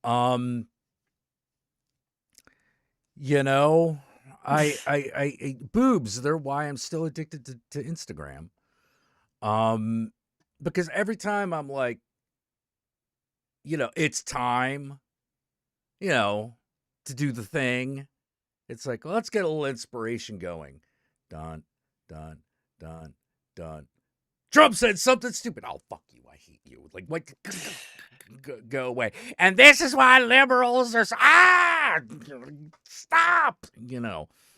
Um, you know, boobs, they're why I'm still addicted to Instagram. Um, because every time I'm like, it's time, you know, to do the thing. It's like, well, let's get a little inspiration going. Done, done, done, done. Trump said something stupid. Oh, fuck you. I hate you. Like, what? Go away. And this is why liberals are. Stop.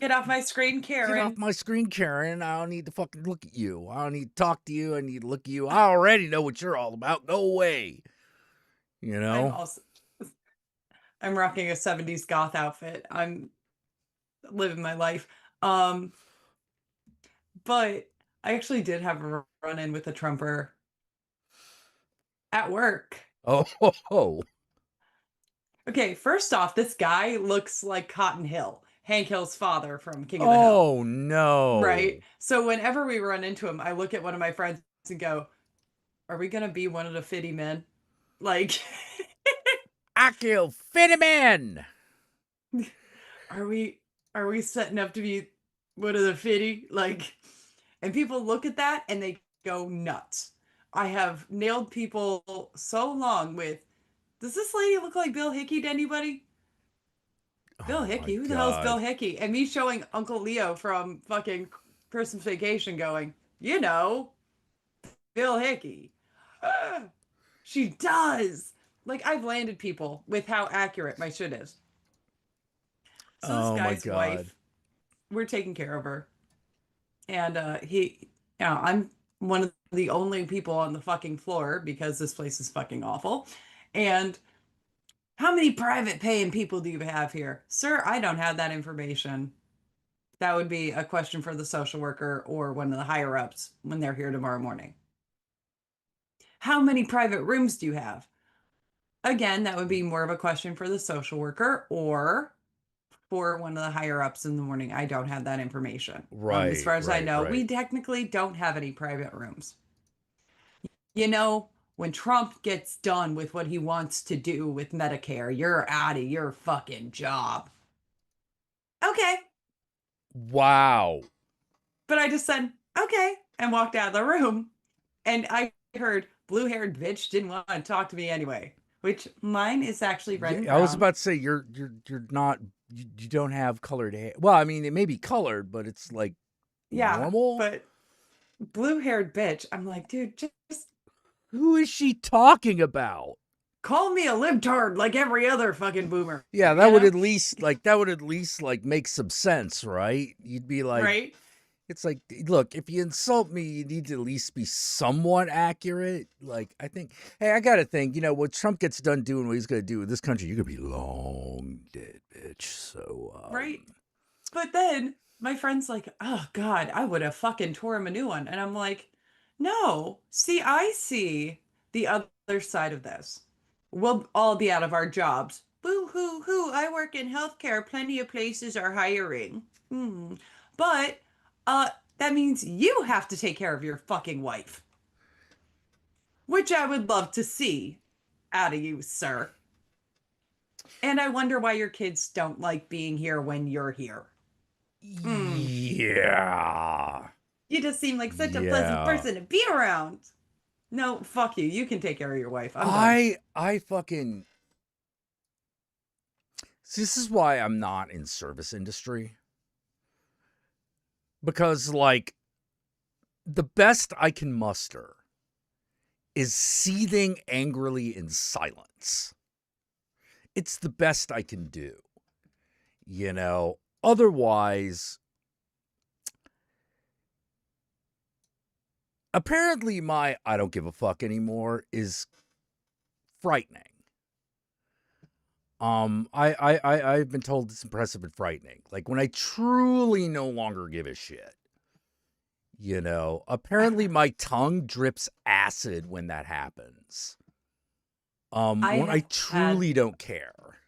Get off my screen, Get off Karen. my screen, Karen. I don't need to fucking look at you. I don't need to talk to you. I need to look at you. I already know what you're all about. Go away. You I'm know? also I'm rocking a 70s goth outfit. I'm living my life. Um, but I actually did have a run in with a Trumper at work. Oh, ho, ho. Okay, first off, this guy looks like Cotton Hill, Hank Hill's father from King of the Hill. Oh, Right? no. So whenever we run into him, I look at one of my friends and go, "Are we gonna be one of the fitty men?" Like, I kill Fitty Man. are we are we setting up to be one of the fitty? Like, and people look at that and they go nuts. I have nailed people so long with, does this lady look like Bill Hickey to anybody? Bill Oh, my Hickey? Who the hell is Bill God. Hickey? And me showing Uncle Leo from fucking Christmas Vacation going, you know, Bill Hickey. Ah, she does. Like, I've landed people with how accurate my shit is. So this Oh, my guy's God. wife, we're taking care of her. And I'm one of the only people on the fucking floor because this place is fucking awful. And how many private paying people do you have here? Sir, I don't have that information. That would be a question for the social worker or one of the higher ups when they're here tomorrow morning. How many private rooms do you have? Again, that would be more of a question for the social worker or for one of the higher ups in the morning. I don't have that information. As Right, far as I right, know, we right. technically don't have any private rooms. You know, when Trump gets done with what he wants to do with Medicare, you're out of your fucking job. Okay. Wow. But I just said, okay, and walked out of the room. And I heard blue haired bitch didn't want to talk to me anyway, which mine is actually red and Yeah, I was brown. about to say you're not you don't have colored hair. Well, I mean, it may be colored, but it's like Yeah. normal. But blue haired bitch, I'm like, dude, just Who is she talking about? call me a libtard like every other fucking boomer, Yeah, you know? that would at least like make some sense, right? You'd be like, Right? it's like, look, if you insult me, you need to at least be somewhat accurate. Like, I think, hey, I gotta think, when Trump gets done doing what he's gonna do with this country, you're gonna be long dead, bitch. So, Right? But then my friend's like, oh God, I would have fucking tore him a new one. And I'm like, no, see, I see the other side of this. We'll all be out of our jobs. Boo hoo hoo. I work in healthcare. Plenty of places are hiring. Hmm. But that means you have to take care of your fucking wife, which I would love to see out of you, sir. And I wonder why your kids don't like being here when you're here. Hmm. yeah, You just seem like such a pleasant yeah. person to be around. No, fuck you. You can take care of your wife. I'm done. I fucking see, this is why I'm not in service industry, because like the best I can muster is seething angrily in silence. It's the best I can do, you know. Otherwise, apparently my I don't give a fuck anymore is frightening. I've been told it's impressive and frightening. Like when I truly no longer give a shit. Apparently my tongue drips acid when that happens. I When I have had truly don't care.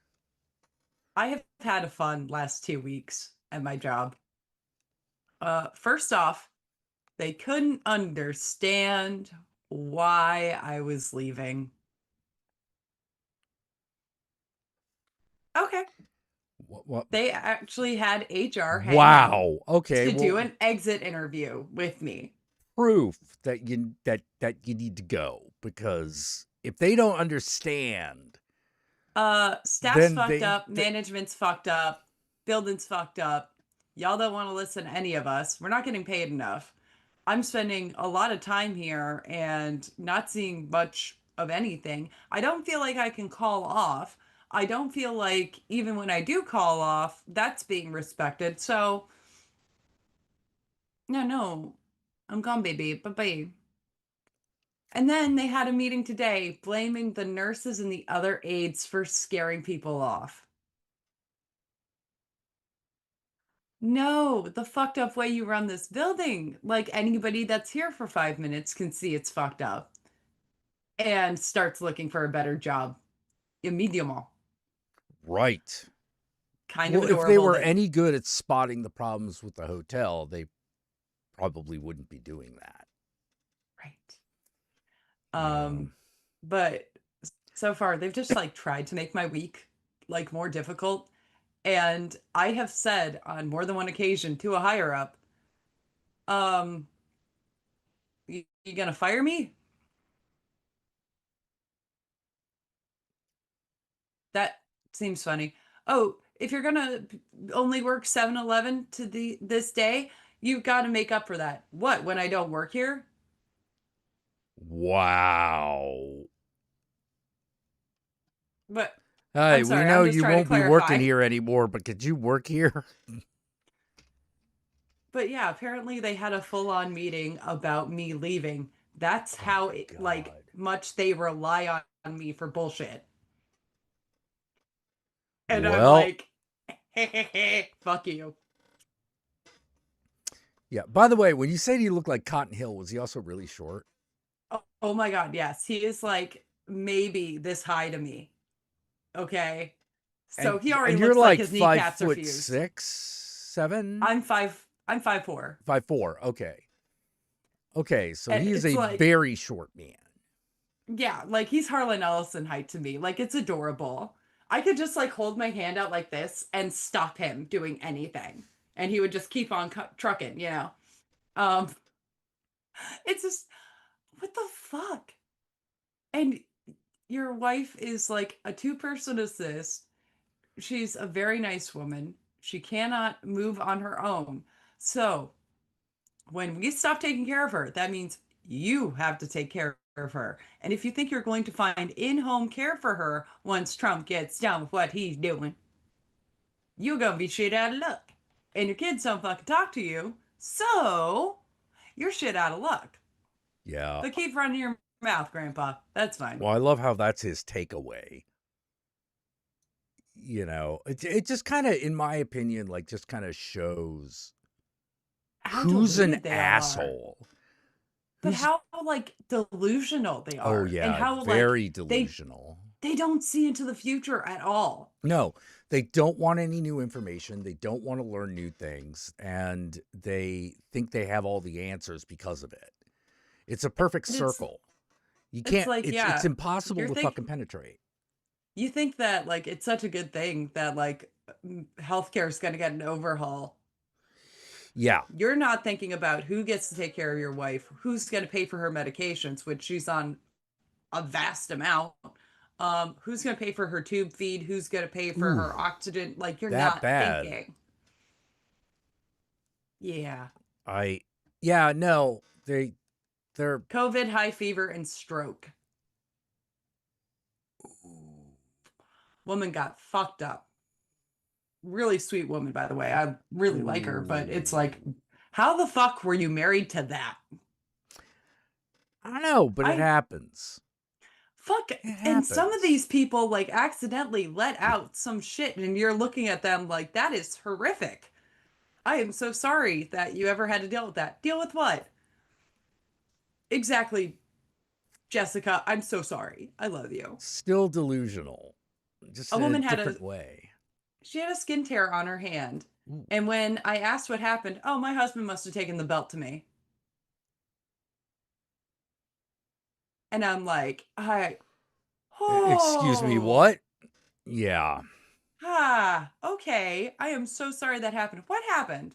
I have had a fun last 2 weeks at my job. First off, they couldn't understand why I was leaving. Okay. What? They actually had HR hang out Wow. Okay. to do Well, an exit interview with me. proof that you need to go, because if they don't understand, Staff's then fucked up, management's fucked up, building's fucked up. Y'all don't want to listen to any of us. We're not getting paid enough. I'm spending a lot of time here and not seeing much of anything. I don't feel like I can call off. I don't feel like even when I do call off, that's being respected. So, no, no, I'm gone, baby. Bye bye. And then they had a meeting today blaming the nurses and the other aides for scaring people off. No, the fucked up way you run this building. Like anybody that's here for 5 minutes can see it's fucked up and starts looking for a better job immediately. right. Kind of Well, if they adorable were that, any good at spotting the problems with the hotel, they probably wouldn't be doing that. right. Yeah. But so far they've just like tried to make my week like more difficult. And I have said on more than one occasion to a higher up, um, you gonna fire me? That seems funny. Oh, if you're gonna only work 7-Eleven to the this day, you've got to make up for that. What, when I don't work here? Wow. But Hey, I'm we sorry, know I'm just you trying to won't be working clarify. here anymore, but could you work here? But yeah, apparently they had a full-on meeting about me leaving. That's Oh how my like God. much they rely on me for bullshit. And I'm Well, like, fuck you. yeah. By the way, when you said he looked like Cotton Hill, was he also really short? Oh my God, yes. He is like maybe this high to me. Okay. So And he already and you're looks like like his five kneecaps are foot fused. six, seven, I'm 5'4". 5'4". Okay. Okay, so And he is it's a like, very short man. yeah, like he's Harlan Ellison height to me. Like it's adorable. I could just like hold my hand out like this and stop him doing anything. And he would just keep on trucking, you know. Um, it's just what the fuck? And your wife is like a two-person assist. She's a very nice woman. She cannot move on her own. So when we stop taking care of her, that means you have to take care of her. And if you think you're going to find in home care for her once Trump gets done with what he's doing, you're going to be shit out of luck. And your kids don't fucking talk to you. So you're shit out of luck. Yeah. But keep running your mouth, Grandpa. That's fine. Well, I love how that's his takeaway. It just kind of, in my opinion, like just kind of shows How who's an deluded they all are. asshole. But Who's how like delusional they Oh are. And yeah, how like very they delusional. they don't see into the future at all. No, they don't want any new information. They don't want to learn new things, and they think they have all the answers because of it. It's a perfect And it's circle. You it's can't. like, It's yeah, impossible you're to think fucking penetrate. you think that like it's such a good thing that like healthcare is going to get an overhaul. Yeah. You're not thinking about who gets to take care of your wife, who's going to pay for her medications, which she's on a vast amount. Who's going to pay for her tube feed? Who's going to pay for Ooh, her oxygen? Like you're that not bad. thinking. Yeah. I. Yeah. No. They're. COVID, high fever, and stroke. Woman got fucked up. Really sweet woman, by the way. I really like her, but it's like, Ooh. how the fuck were you married to that? I don't know, but it I happens. fuck. It And some of happens. these people like accidentally let out some shit, and you're looking at them like, that is horrific. I am so sorry that you ever had to deal with that. Deal with what? Exactly, Jessica. I'm so sorry. I love you. Still delusional, just A in a woman had different a way. she had a skin tear on her hand. Ooh. And when I asked what happened, oh, my husband must have taken the belt to me. And I'm like, Excuse me, oh, what? Yeah. Ah, okay. I am so sorry that happened. What happened?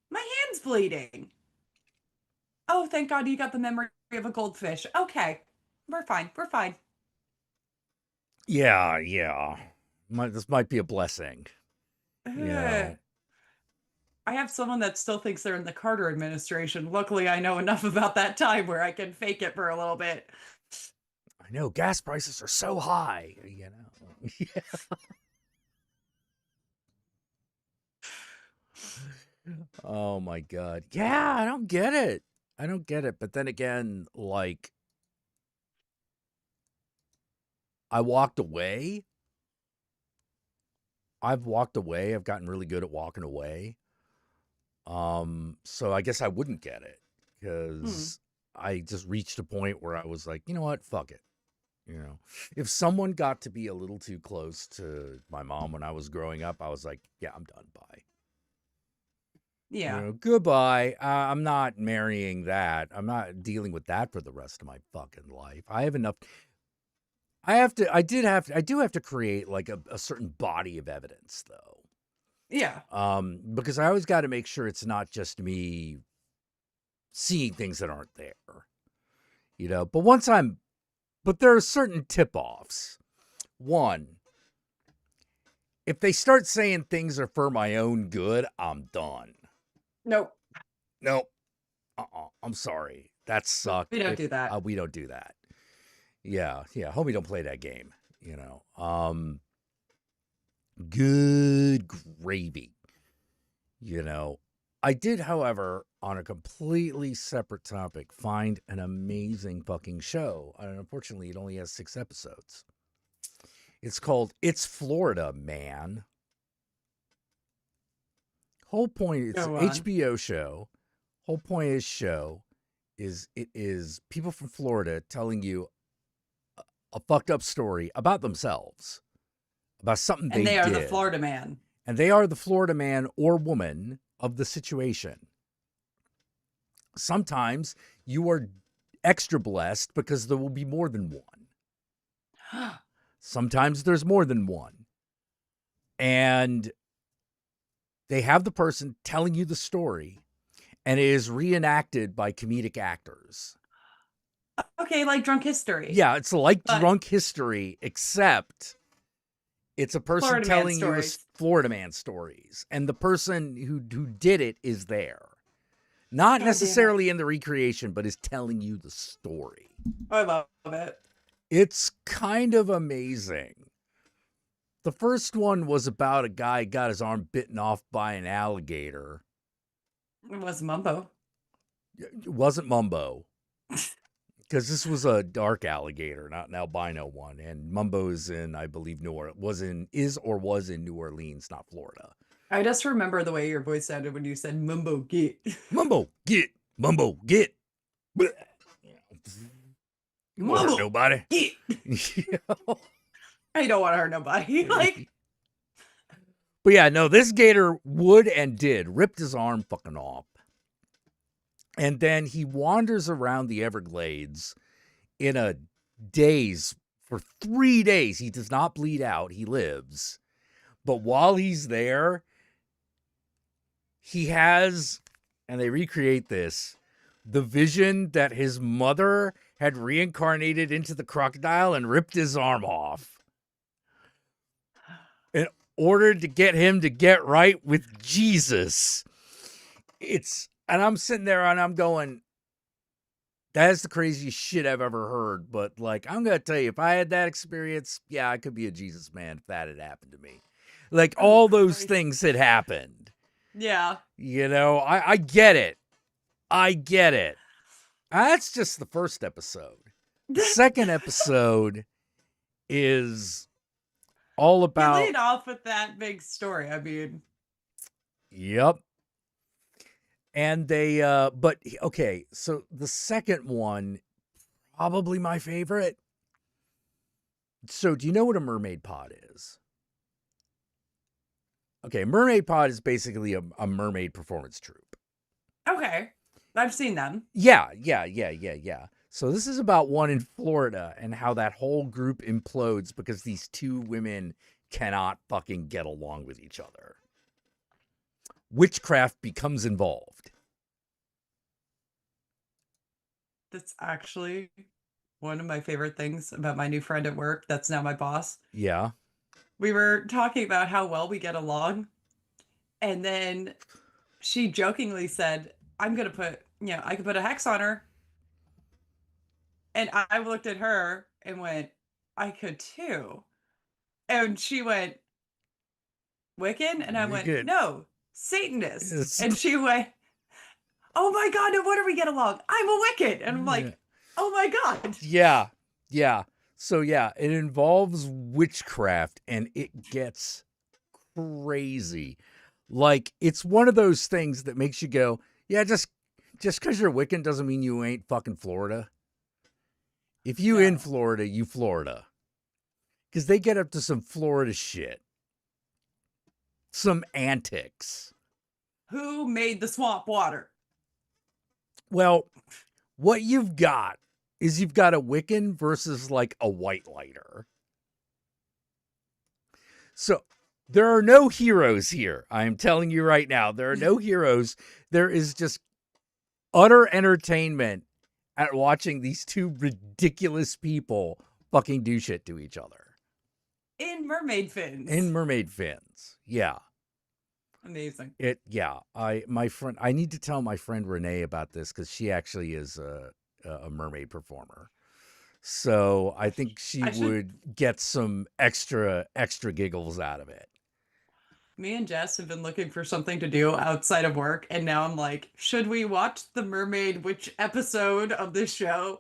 My hand's bleeding. Oh, thank God you got the memory of a goldfish. Okay. We're fine. We're fine. Yeah, yeah. This might be a blessing, you Ugh. know. I have someone that still thinks they're in the Carter administration. Luckily, I know enough about that time where I can fake it for a little bit. I know gas prices are so high, you know. Oh my god. Yeah, I don't get it. I don't get it. But then again, like I walked away. I've walked away. I've gotten really good at walking away. So I guess I wouldn't get it Hmm. cuz I just reached a point where I was like, "You know what? Fuck it." You know. If someone got to be a little too close to my mom when I was growing up, I was like, "Yeah, I'm done. Bye." You Yeah. know, goodbye. I'm not marrying that. I'm not dealing with that for the rest of my fucking life. I have enough. I do have to create like a certain body of evidence though. Yeah. Because I always got to make sure it's not just me seeing things that aren't there, you know. But there are certain tip offs. One, if they start saying things are for my own good, I'm done. Nope. Nope. I'm sorry. That sucked. We don't If do that. we don't do that. Yeah, yeah. Homie, don't play that game. You know. Good gravy. You know. I did, however, on a completely separate topic, find an amazing fucking show. And unfortunately, it only has 6 episodes. It's called It's Florida, Man. Whole point, it's an Go on. HBO show. Whole point of this show is it is people from Florida telling you a fucked up story about themselves, about something And they they are the did. Florida man. And they are the Florida man or woman of the situation. Sometimes you are extra blessed because there will be more than one. Sometimes there's more than one. And they have the person telling you the story, and it is reenacted by comedic actors. Okay, like drunk history, Yeah, it's like but drunk history, except it's a person Florida man telling you a stories. Florida man stories, and the person who did it is there. Not God damn it. necessarily in the recreation, but is telling you the story. I love it. It's kind of amazing. The first one was about a guy got his arm bitten off by an alligator. It was Mumbo. It wasn't Mumbo, because this was a dark alligator, not an albino one. And Mumbo is in, I believe, was in New Orleans, not Florida. I just remember the way your voice sounded when you said Mumbo get. Mumbo, get. Mumbo, get. Blech. You won't hurt Mumbo nobody. get. You know? I don't want to hurt nobody. Like, But yeah, no, this gator would and did ripped his arm fucking off. And then he wanders around the Everglades in a daze for 3 days. He does not bleed out. He lives. But while he's there, he has, and they recreate this, the vision that his mother had reincarnated into the crocodile and ripped his arm off in order to get him to get right with Jesus. And I'm sitting there and I'm going, that is the craziest shit I've ever heard. But like, I'm going to tell you, if I had that experience, yeah, I could be a Jesus man if that had happened to me. Like, oh all those Christ. things had happened. Yeah. You know, I get it. I get it. That's just the first episode. The second episode is all You about. lead off with that big story. I mean, Yep. And they, but okay, so the second one, probably my favorite. So, do you know what a mermaid pod is? Okay, mermaid pod is basically a mermaid performance troupe. okay. I've seen them. Yeah. So this is about one in Florida and how that whole group implodes because these two women cannot fucking get along with each other. Witchcraft becomes involved. That's actually one of my favorite things about my new friend at work. That's now my boss. Yeah. We were talking about how well we get along. And then she jokingly said, I'm going to put, I could put a hex on her. And I looked at her and went, I could too. And she went, Wiccan? And I We went, could. no, Satanist. It's, And she went, oh my God, no wonder we get along. I'm a Wiccan. And I'm yeah. like, oh my God. Yeah. Yeah. So yeah, it involves witchcraft and it gets crazy. Like it's one of those things that makes you go, yeah, just because you're Wiccan doesn't mean you ain't fucking Florida. If you in No. Florida, you Florida. Because they get up to some Florida shit. Some antics. Who made the swamp water? Well, what you've got is you've got a Wiccan versus like a white lighter. So there are no heroes here. I am telling you right now, there are no heroes. There is just utter entertainment at watching these two ridiculous people fucking do shit to each other. In mermaid fins. In mermaid fins. Yeah. Amazing. I need to tell my friend Renee about this because she actually is a mermaid performer. So I think she I should, would get some extra giggles out of it. me and Jess have been looking for something to do outside of work. And now I'm like, should we watch the mermaid witch episode of this show?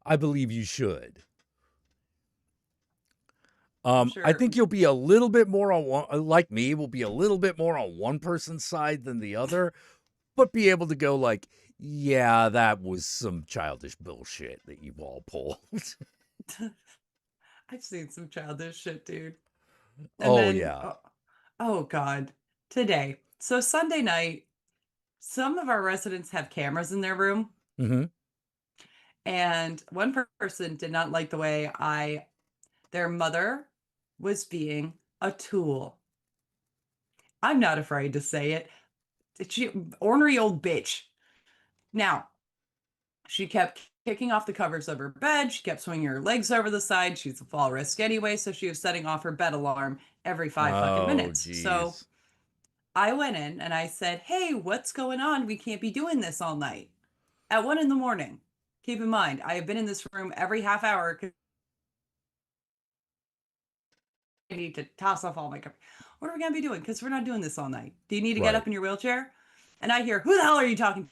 I believe you should. I'm I sure. think you'll be a little bit more on one, like me, will be a little bit more on one person's side than the other, but be able to go like, yeah, that was some childish bullshit that you all pulled. I've seen some childish shit, dude. And Oh then, yeah. oh God, today. So Sunday night, some of our residents have cameras in their room. Mm-hmm. And one person did not like the way their mother was being a tool. I'm not afraid to say it. She, ornery old bitch. Now, she kept kicking off the covers of her bed. She kept swinging her legs over the side. She's a fall risk anyway, so she was setting off her bed alarm every 5 fucking minutes. So Geez. I went in and I said, hey, what's going on? We can't be doing this all night at 1 in the morning. Keep in mind, I have been in this room every half hour because I need to toss off all my covers. What are we going to be doing? Because we're not doing this all night. Do you need to get Right. up in your wheelchair? And I hear, who the hell are you talking to?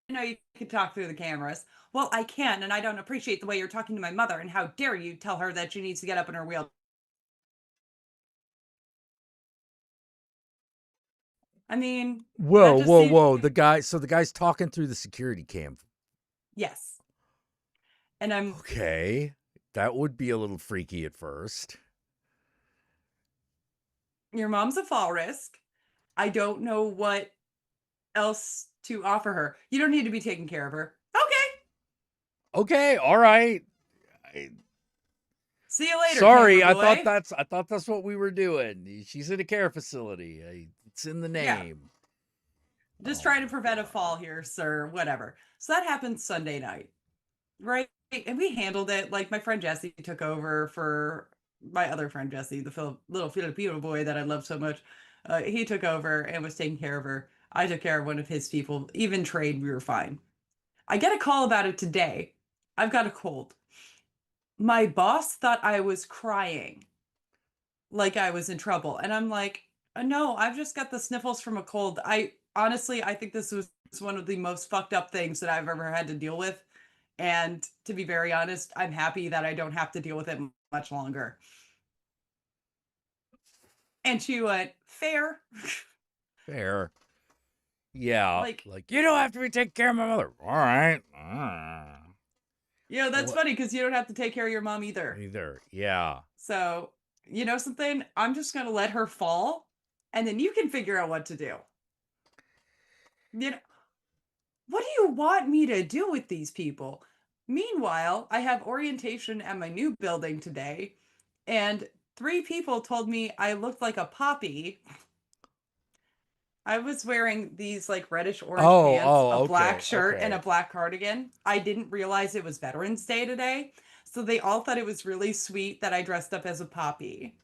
I know you can talk through the cameras. Well, I can, and I don't appreciate the way you're talking to my mother. And how dare you tell her that she needs to get up in her wheelchair? I mean, Whoa, that just whoa, seems, whoa. The guy's talking through the security cam. yes. And I'm, Okay. That would be a little freaky at first. your mom's a fall risk. I don't know what else to offer her. You don't need to be taking care of her. Okay. Okay, all right. I, See you later, camera sorry, boy. I thought that's what we were doing. She's in a care facility. It's in the Yeah. name. Just Oh trying to my prevent a god. fall here, sir. Whatever. So that happened Sunday night. Right. And we handled it. Like my friend Jesse took over for my other friend Jesse, the little Filipino boy that I love so much. He took over and was taking care of her. I took care of one of his people. Even trade, we were fine. I get a call about it today. I've got a cold. My boss thought I was crying, like I was in trouble. And I'm like, no, I've just got the sniffles from a cold. I honestly, I think this was one of the most fucked up things that I've ever had to deal with. And to be very honest, I'm happy that I don't have to deal with it much longer. And she went, fair. Fair. Yeah. Like, Like, you don't have to be taking care of my mother. All right. that's What? funny because you don't have to take care of your mom either. Either. Yeah. So, you know something? I'm just going to let her fall and then you can figure out what to do. You know, what do you want me to do with these people? Meanwhile, I have orientation at my new building today, and three people told me I looked like a poppy. I was wearing these like reddish orange Oh, pants, a oh, black okay, shirt, and a okay. black cardigan. I didn't realize it was Veterans Day today. So they all thought it was really sweet that I dressed up as a poppy.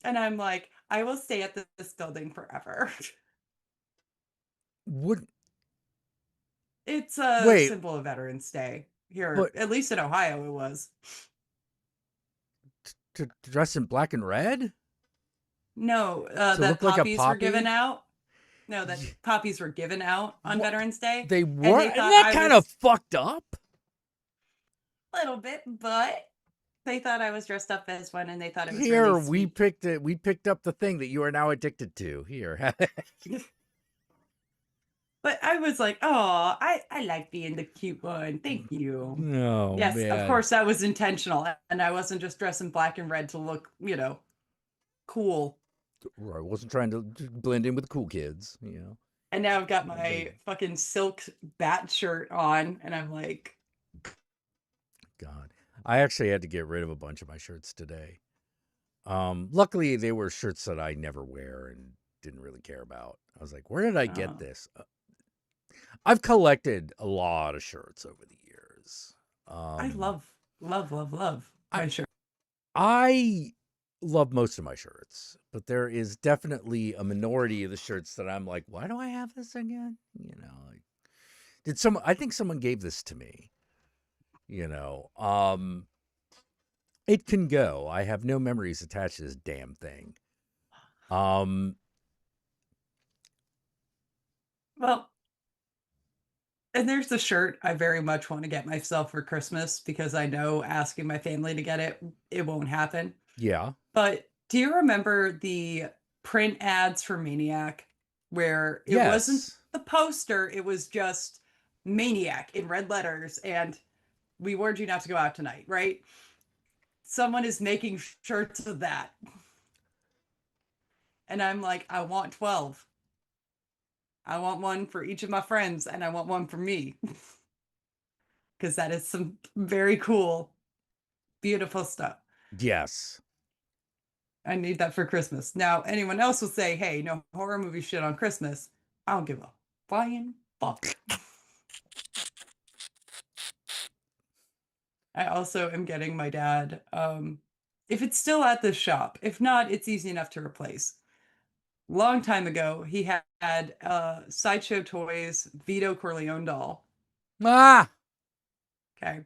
And I'm like, I will stay at this building forever. Would It's a wait, symbol of Veterans Day here, but at least in Ohio, it was. to dress in black and red No, to that look like a poppies were given poppy? out. No, that poppies were given out on What Veterans Day, they and were? they Isn't thought that I kind of was fucked up? a little bit, but they thought I was dressed up as one, and they thought it was really Here we sweet. picked it. We picked up the thing that you are now addicted to. Here, But I was like, oh, I like being the cute one. Thank you. oh Yes, of man. course, that was intentional. And I wasn't just dressed in black and red to look, cool. I wasn't trying to blend in with the cool kids, And now I've got But my fucking silk bat shirt on, and I'm like, God, I actually had to get rid of a bunch of my shirts today. Luckily they were shirts that I never wear and didn't really care about. I was like, where did I get oh, this? I've collected a lot of shirts over the years. I Um, love, love, love, love I my shirt. I love most of my shirts, but there is definitely a minority of the shirts that I'm like, why do I have this again? Like, I think someone gave this to me, you know. It can go. I have no memories attached to this damn thing. Um, Well, and there's the shirt I very much want to get myself for Christmas because I know asking my family to get it, it won't happen. yeah. But do you remember the print ads for Maniac where it wasn't Yes. the poster, it was just Maniac in red letters and we warned you not to go out tonight, right? Someone is making shirts of that. And I'm like, I want 12. I want one for each of my friends and I want one for me because that is some very cool, beautiful stuff. Yes. I need that for Christmas. Now, anyone else will say, hey, no horror movie shit on Christmas. I don't give a flying fuck. I also am getting my dad, if it's still at the shop, if not, it's easy enough to replace. Long time ago, he had Sideshow Toys Vito Corleone doll. Ah. Okay.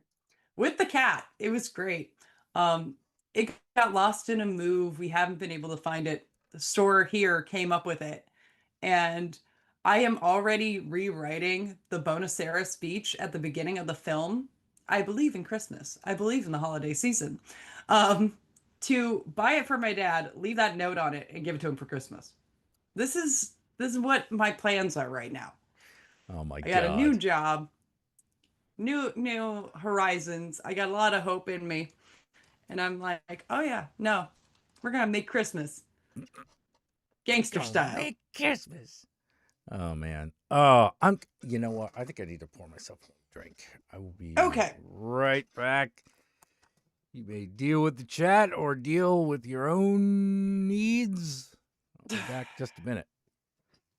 With the cat. It was great. Um, it got lost in a move. We haven't been able to find it. The store here came up with it. And I am already rewriting the Bonacera speech at the beginning of the film. I believe in Christmas. I believe in the holiday season. Um, to buy it for my dad, leave that note on it, and give it to him for Christmas. This is what my plans are right now. Oh my I got a new God. job, new horizons. I got a lot of hope in me. And I'm like, oh yeah, no, we're gonna make Christmas gangster Gonna style. make Christmas. Oh man. Oh, you know what? I think I need to pour myself a drink. I will be Okay. right back. You may deal with the chat or deal with your own needs. I'll be back just a minute.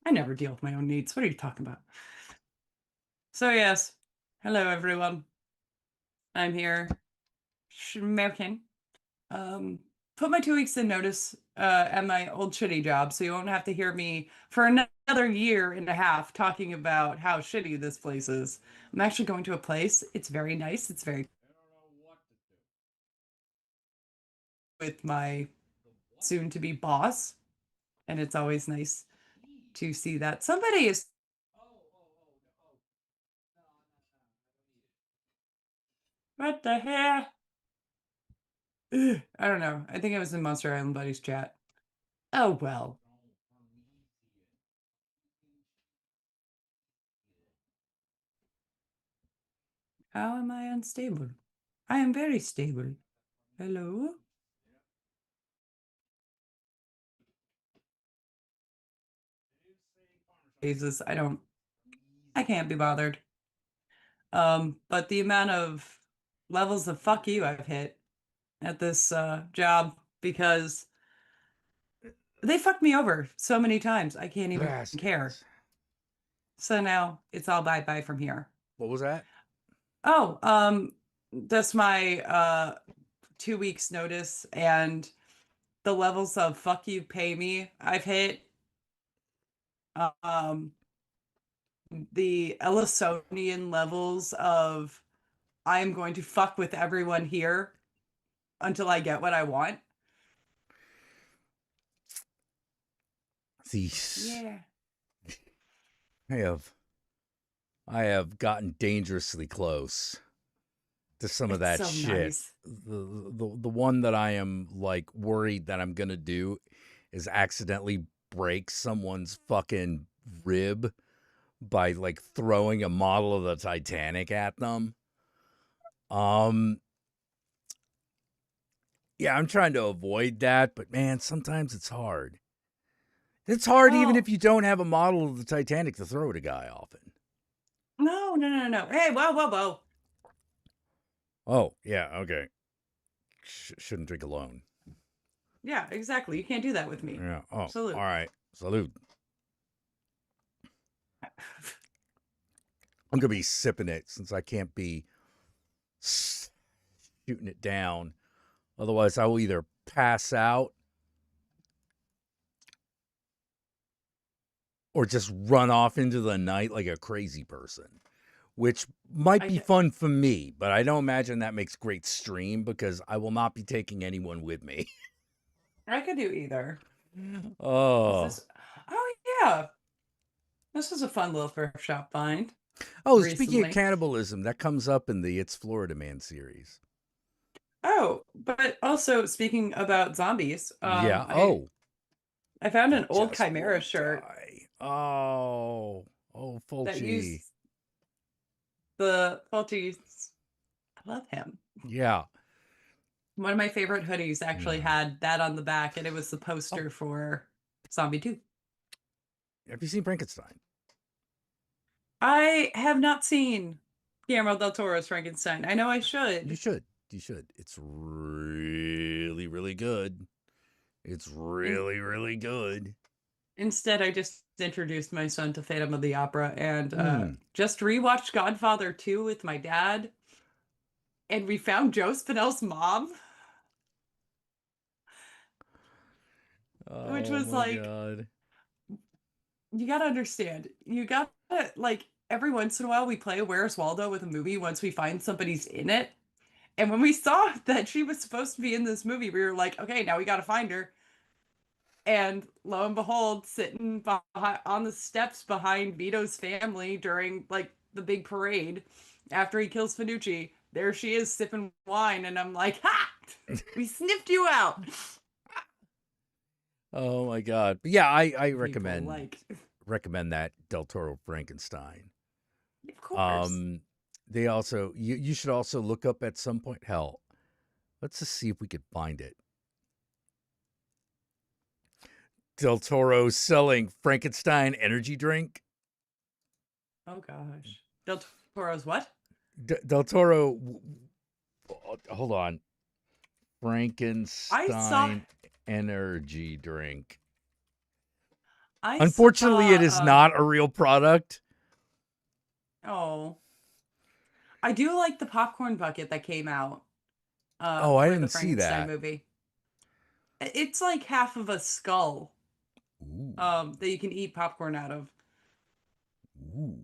I never deal with my own needs. What are you talking about? So yes, hello everyone. I'm here, Schmerkin. Um, put my 2 weeks in notice at my old shitty job, so you won't have to hear me for another year and a half talking about how shitty this place is. I'm actually going to a place. It's very nice. It's very with my soon-to-be boss, and it's always nice to see that somebody is. What the hell? Ugh, I don't know. I think it was in Monster Island Buddies chat. Oh well. How am I unstable? I am very stable. Hello? is I can't be bothered. But the amount of levels of fuck you I've hit at this job, because they fucked me over so many times I can't even care. Bastards. So now it's all bye bye from here. What was that? Oh, that's my 2 weeks notice, and the levels of fuck you pay me I've hit. Um, the Ellisonian levels of I'm going to fuck with everyone here until I get what I want. These. Yeah. I have gotten dangerously close to some of It's that so shit. nice. The one that I am like worried that I'm gonna do is accidentally break someone's fucking rib by like throwing a model of the Titanic at them. Yeah, I'm trying to avoid that, but man, sometimes it's hard. It's hard even Oh, if you don't have a model of the Titanic to throw at a guy often. no, no, no, no. Hey, whoa, whoa, whoa. Oh, yeah, okay. Shouldn't drink alone. Yeah, exactly. You can't do that with me. Yeah. Oh, Salute. all right. Salute. I'm gonna be sipping it since I can't be shooting it down. Otherwise, I will either pass out or just run off into the night like a crazy person, which might I be ca- fun for me, but I don't imagine that makes great stream because I will not be taking anyone with me. I could do either. Is Oh. this? Oh yeah, this was a fun little thrift shop find Oh, speaking of recently. cannibalism, that comes up in the It's Florida Man series. Oh, but also speaking about zombies, Yeah. Oh, I found he an old just Chimera won't shirt die. Oh, that Fulci. used the Fulci's. I love him. Yeah. One of my favorite hoodies actually Yeah. had that on the back, and it was the Oh, poster for Zombie 2. have you seen Frankenstein? I have not seen Guillermo del Toro's Frankenstein. I know I You should. should. You should. It's really, really good. It's In, really, really good. Instead, I just introduced my son to Phantom of the Opera and Hmm. just rewatched Godfather 2 with my dad. And we found Joe Spinell's mom, which Oh was my like, god. you gotta understand. You gotta, like, every once in a while we play Where's Waldo with a movie once we find somebody's in it. And when we saw that she was supposed to be in this movie, we were like, okay, now we gotta find her. And lo and behold, sitting on the steps behind Vito's family during like the big parade after he kills Finucci, there she is sipping wine. And I'm like, ha! We sniffed you out. Oh my god. But yeah, I People like, recommend that Del Toro Frankenstein. of course. They also you should also look up at some point. Hell, let's just see if we could find it. Del Toro selling Frankenstein energy drink. Oh gosh. Del Toro's what? Del Toro. Hold on. I saw Frankenstein energy drink. I Unfortunately, it saw is not a real product. oh. I do like the popcorn bucket that came out Oh, I for the didn't see Frankenstein that. movie. It's like half of a skull Ooh. that you can eat popcorn out of, Ooh.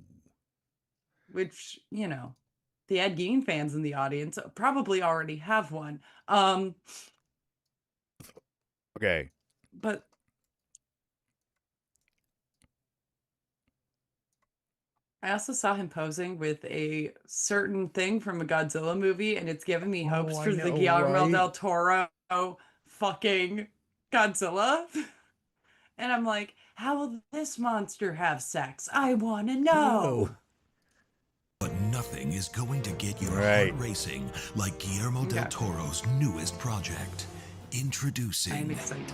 which, the Ed Gein fans in the audience probably already have one. Okay. But I also saw him posing with a certain thing from a Godzilla movie, and it's given me hopes Oh, I for the know, Guillermo right? del Toro fucking Godzilla. And I'm like, how will this monster have sex? I want to know. No. But nothing is going to get your heart Right. racing like Guillermo del Okay. Toro's newest project. I am Introducing excited.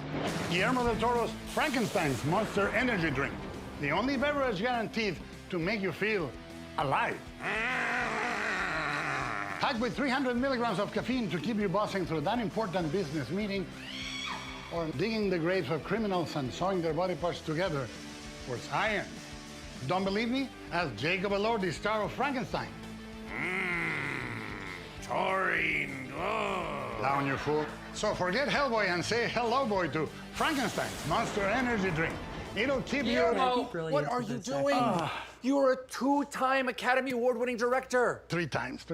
Guillermo del Toro's Frankenstein's Monster Energy Drink. The only beverage guaranteed to make you feel alive. Packed with 300 milligrams of caffeine to keep you buzzing through that important business meeting, or digging the graves of criminals and sewing their body parts together for science. Don't believe me? Ask Jacob Elordi, star of Frankenstein. Taurine. Oh. Down, you fool. So forget Hellboy and say hello, boy, to Frankenstein's Monster Energy Drink. It'll keep you... Guillermo, What are you doing? You're a 2-time Academy Award-winning director. 3 times.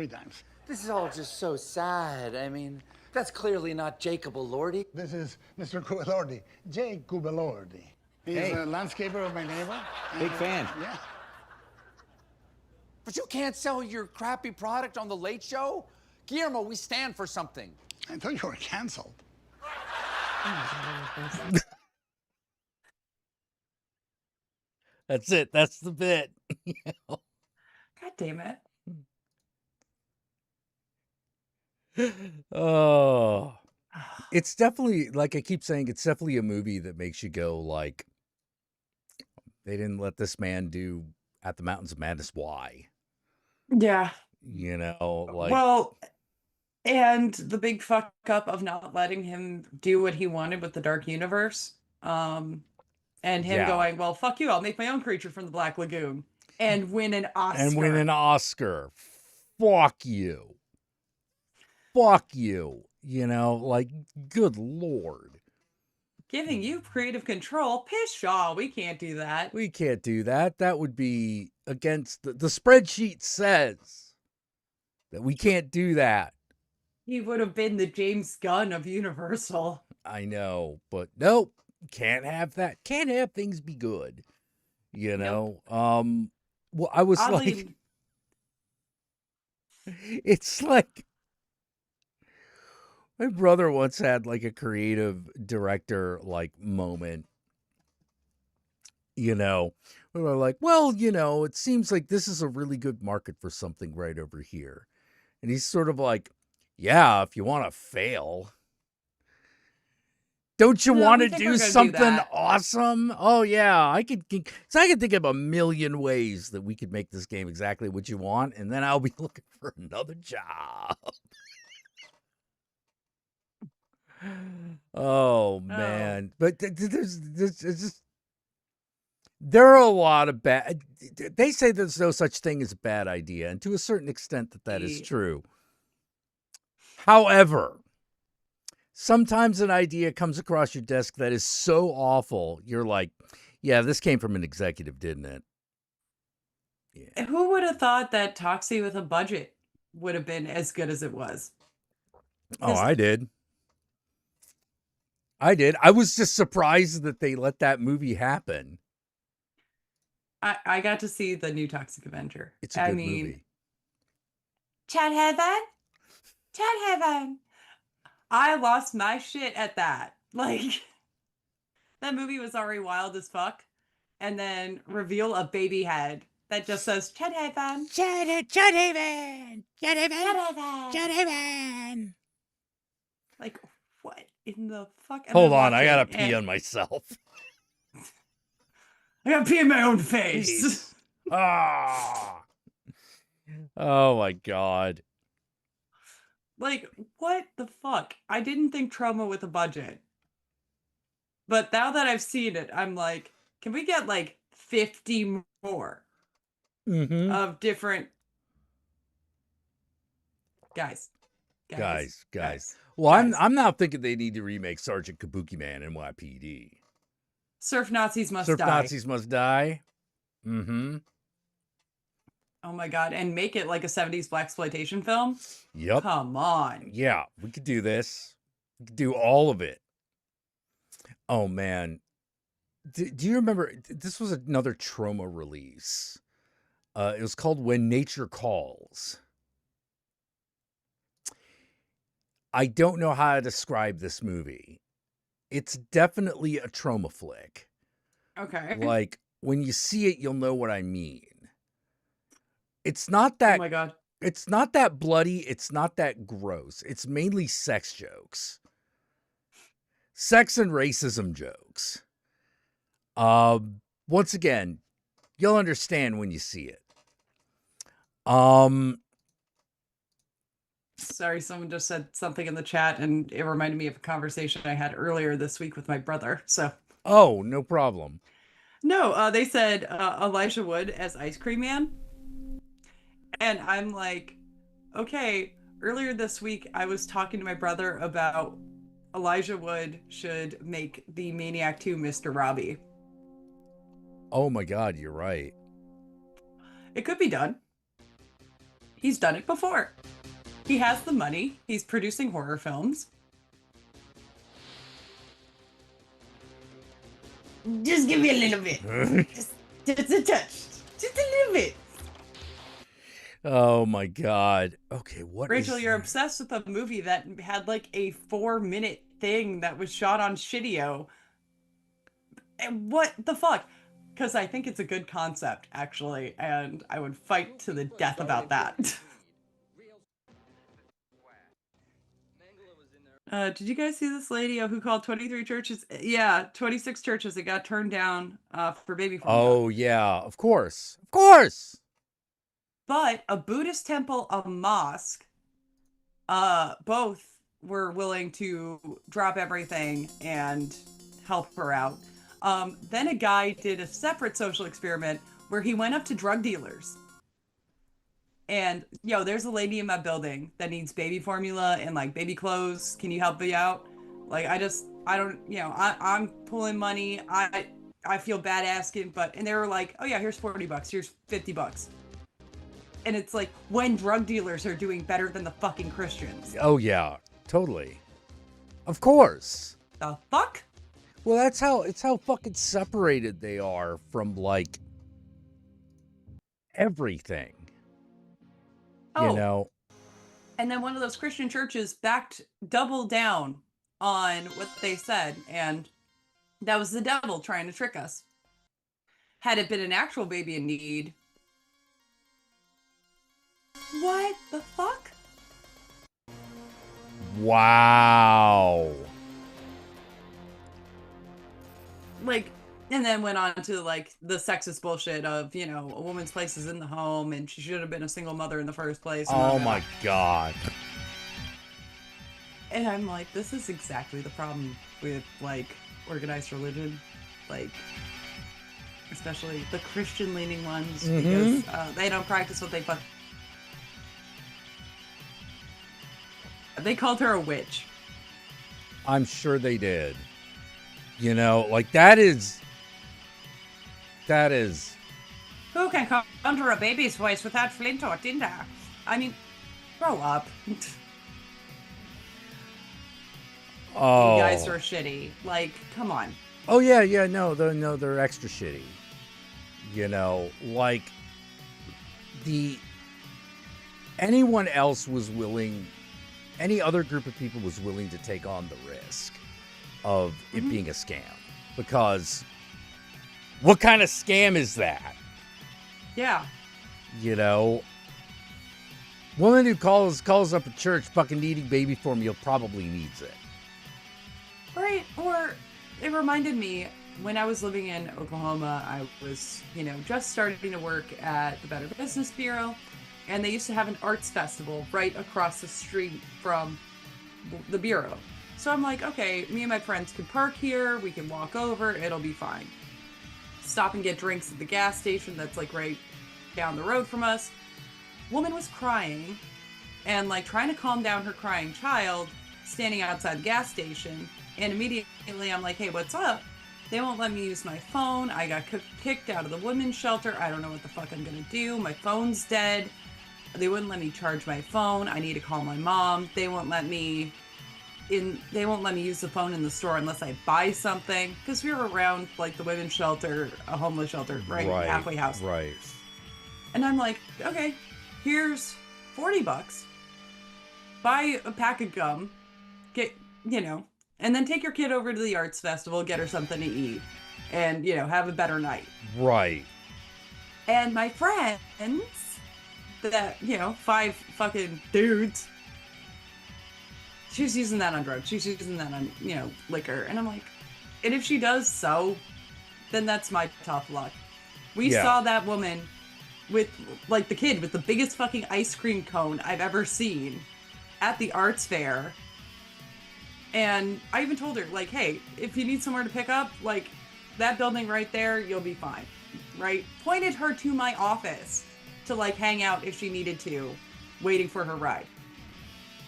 This is all just so sad. I mean, that's clearly not Jacob Elordi. This is Mr. Elordi, Jacob Elordi. He's a landscaper of my neighbor. Big fan. Yeah. But you can't sell your crappy product on The Late Show? Guillermo, we stand for something. I thought you were canceled. That's it. That's the bit. God damn it. Oh, it's definitely, like I keep saying, it's definitely a movie that makes you go like, they didn't let this man do At the Mountains of Madness. Why? Yeah. You know, like, Well, and the big fuck up of not letting him do what he wanted with the Dark Universe. And him Yeah. going, well, fuck you, I'll make my own creature from the Black Lagoon and win an Oscar. and win an Oscar. Fuck you. Fuck you. You know, like, good Lord. Giving you creative control. Pshaw, we can't do that. We can't do that. That would be against the spreadsheet says that we can't do that. He would have been the James Gunn of Universal. I know, but nope, can't have that. Can't have things be good. You know? Well, I was Oddly, like, it's like my brother once had like a creative director like moment, you know, where we're like, well, you know, it seems like this is a really good market for something right over here. And he's sort of like, yeah, if you want to fail. Don't you No, want we to think do we're gonna do something that. awesome? Oh yeah, I could think of a million ways that we could make this game exactly what you want, and then I'll be looking for another job. Oh man, but there's it's just there are a lot of bad. They say there's no such thing as a bad idea, and to a certain extent that is Yeah. true. However, sometimes an idea comes across your desk that is so awful, you're like, yeah, this came from an executive, didn't it? Yeah. Who would have thought that Toxie with a budget would have been as good as it was? Oh, I did. I was just surprised that they let that movie happen. I got to see the new Toxic Avenger. It's a good movie. Chad Heaven? Chad Heaven. I lost my shit at that. Like, that movie was already wild as fuck. And then reveal a baby head that just says, Chad Heaven. Chad Haven! Chad Haven! Chad Heaven. Chad Haven! Like, what in the fuck? And Hold then on, I watch gotta it, pee and on myself. I gotta pee in my own face. Ah! Oh my god. Like, what the fuck? I didn't think Trauma with a budget. But now that I've seen it, I'm like, can we get like 50 more Mm-hmm. of different guys? Well, I'm guys. now thinking they need to remake Sergeant Kabuki Man NYPD. Surf Nazis must Surf die. Nazis must die. Mm-hmm. Oh my god, and make it like a 70s blaxploitation film? Yep. Come on. Yeah, we could do this. We could do all of it. Oh man. Do you remember this was another Trauma release? It was called When Nature Calls. I don't know how to describe this movie. It's definitely a trauma flick. Okay. Like, when you see it, you'll know what I mean. It's not Oh that my god. it's not that bloody, it's not that gross. It's mainly sex jokes. Sex and racism jokes. once again, you'll understand when you see it. Sorry, someone just said something in the chat, and it reminded me of a conversation I had earlier this week with my brother. So, Oh, no problem. no, they said Elijah Wood as Ice Cream Man. And I'm like, okay, earlier this week, I was talking to my brother about Elijah Wood should make the Maniac 2 Mr. Robbie. Oh my God, you're right. It could be done. He's done it before. He has the money. He's producing horror films. Just give me a little bit. just a touch. Just a little bit. Oh my God. Okay, what Rachel, is you're that? obsessed with a movie that had like a 4-minute thing that was shot on Shitio. And what the fuck? Because I think it's a good concept, actually, and I would fight to the death about that. Did you guys see this lady who called 23 churches? Yeah, 26 churches that got turned down for baby formula. Oh yeah, of course. Of course. But a Buddhist temple, a mosque, both were willing to drop everything and help her out. Then a guy did a separate social experiment where he went up to drug dealers. And, there's a lady in my building that needs baby formula and like baby clothes. Can you help me out? Like, I'm pulling money. I feel bad asking, and they were like, oh yeah, here's $40. Here's $50. And it's like, when drug dealers are doing better than the fucking Christians. Oh yeah, totally. Of course. The fuck? Well, it's how fucking separated they are from like everything. Oh. You know. And then one of those Christian churches doubled down on what they said, and that was the devil trying to trick us. Had it been an actual baby in need, what the fuck? Wow. Like, and then went on to like the sexist bullshit of, a woman's place is in the home and she should have been a single mother in the first place. Oh my God. And I'm like, this is exactly the problem with like organized religion, like especially the Christian leaning ones, because they don't practice what they fuck. They called her a witch. I'm sure they did. Like that is. Who can conjure a baby's voice without flint or tinder? I mean, grow up. Oh. You guys are shitty. Like, come on. Oh yeah, no, they're extra shitty. Like anyone else was willing, any other group of people was willing to take on the risk of it being a scam, because what kind of scam is that? Yeah. Woman who calls up a church fucking needing baby formula probably needs it. Right. Or it reminded me when I was living in Oklahoma, I was, just starting to work at the Better Business Bureau, and they used to have an arts festival right across the street from the bureau. So I'm like, okay, me and my friends can park here, we can walk over, it'll be fine. Stop and get drinks at the gas station that's like right down the road from us. Woman was crying and like trying to calm down her crying child, standing outside the gas station. And immediately I'm like, hey, what's up? They won't let me use my phone. I got kicked out of the women's shelter. I don't know what the fuck I'm gonna do. My phone's dead. They wouldn't let me charge my phone. I need to call my mom. They won't let me use the phone in the store unless I buy something, because we were around like the women's shelter, a homeless shelter, right? Halfway house. Right. And I'm like, okay, here's $40. Buy a pack of gum, and then take your kid over to the arts festival, get her something to eat, and, have a better night. Right. And my friends, that, 5 fucking dudes, she's using that on drugs. She's using that on, liquor. And I'm like, and if she does so, then that's my tough luck. We Yeah. saw that woman with, like, the kid with the biggest fucking ice cream cone I've ever seen at the arts fair. And I even told her, like, hey, if you need somewhere to pick up, like, that building right there, you'll be fine. Right? Pointed her to my office to, like, hang out if she needed to, waiting for her ride.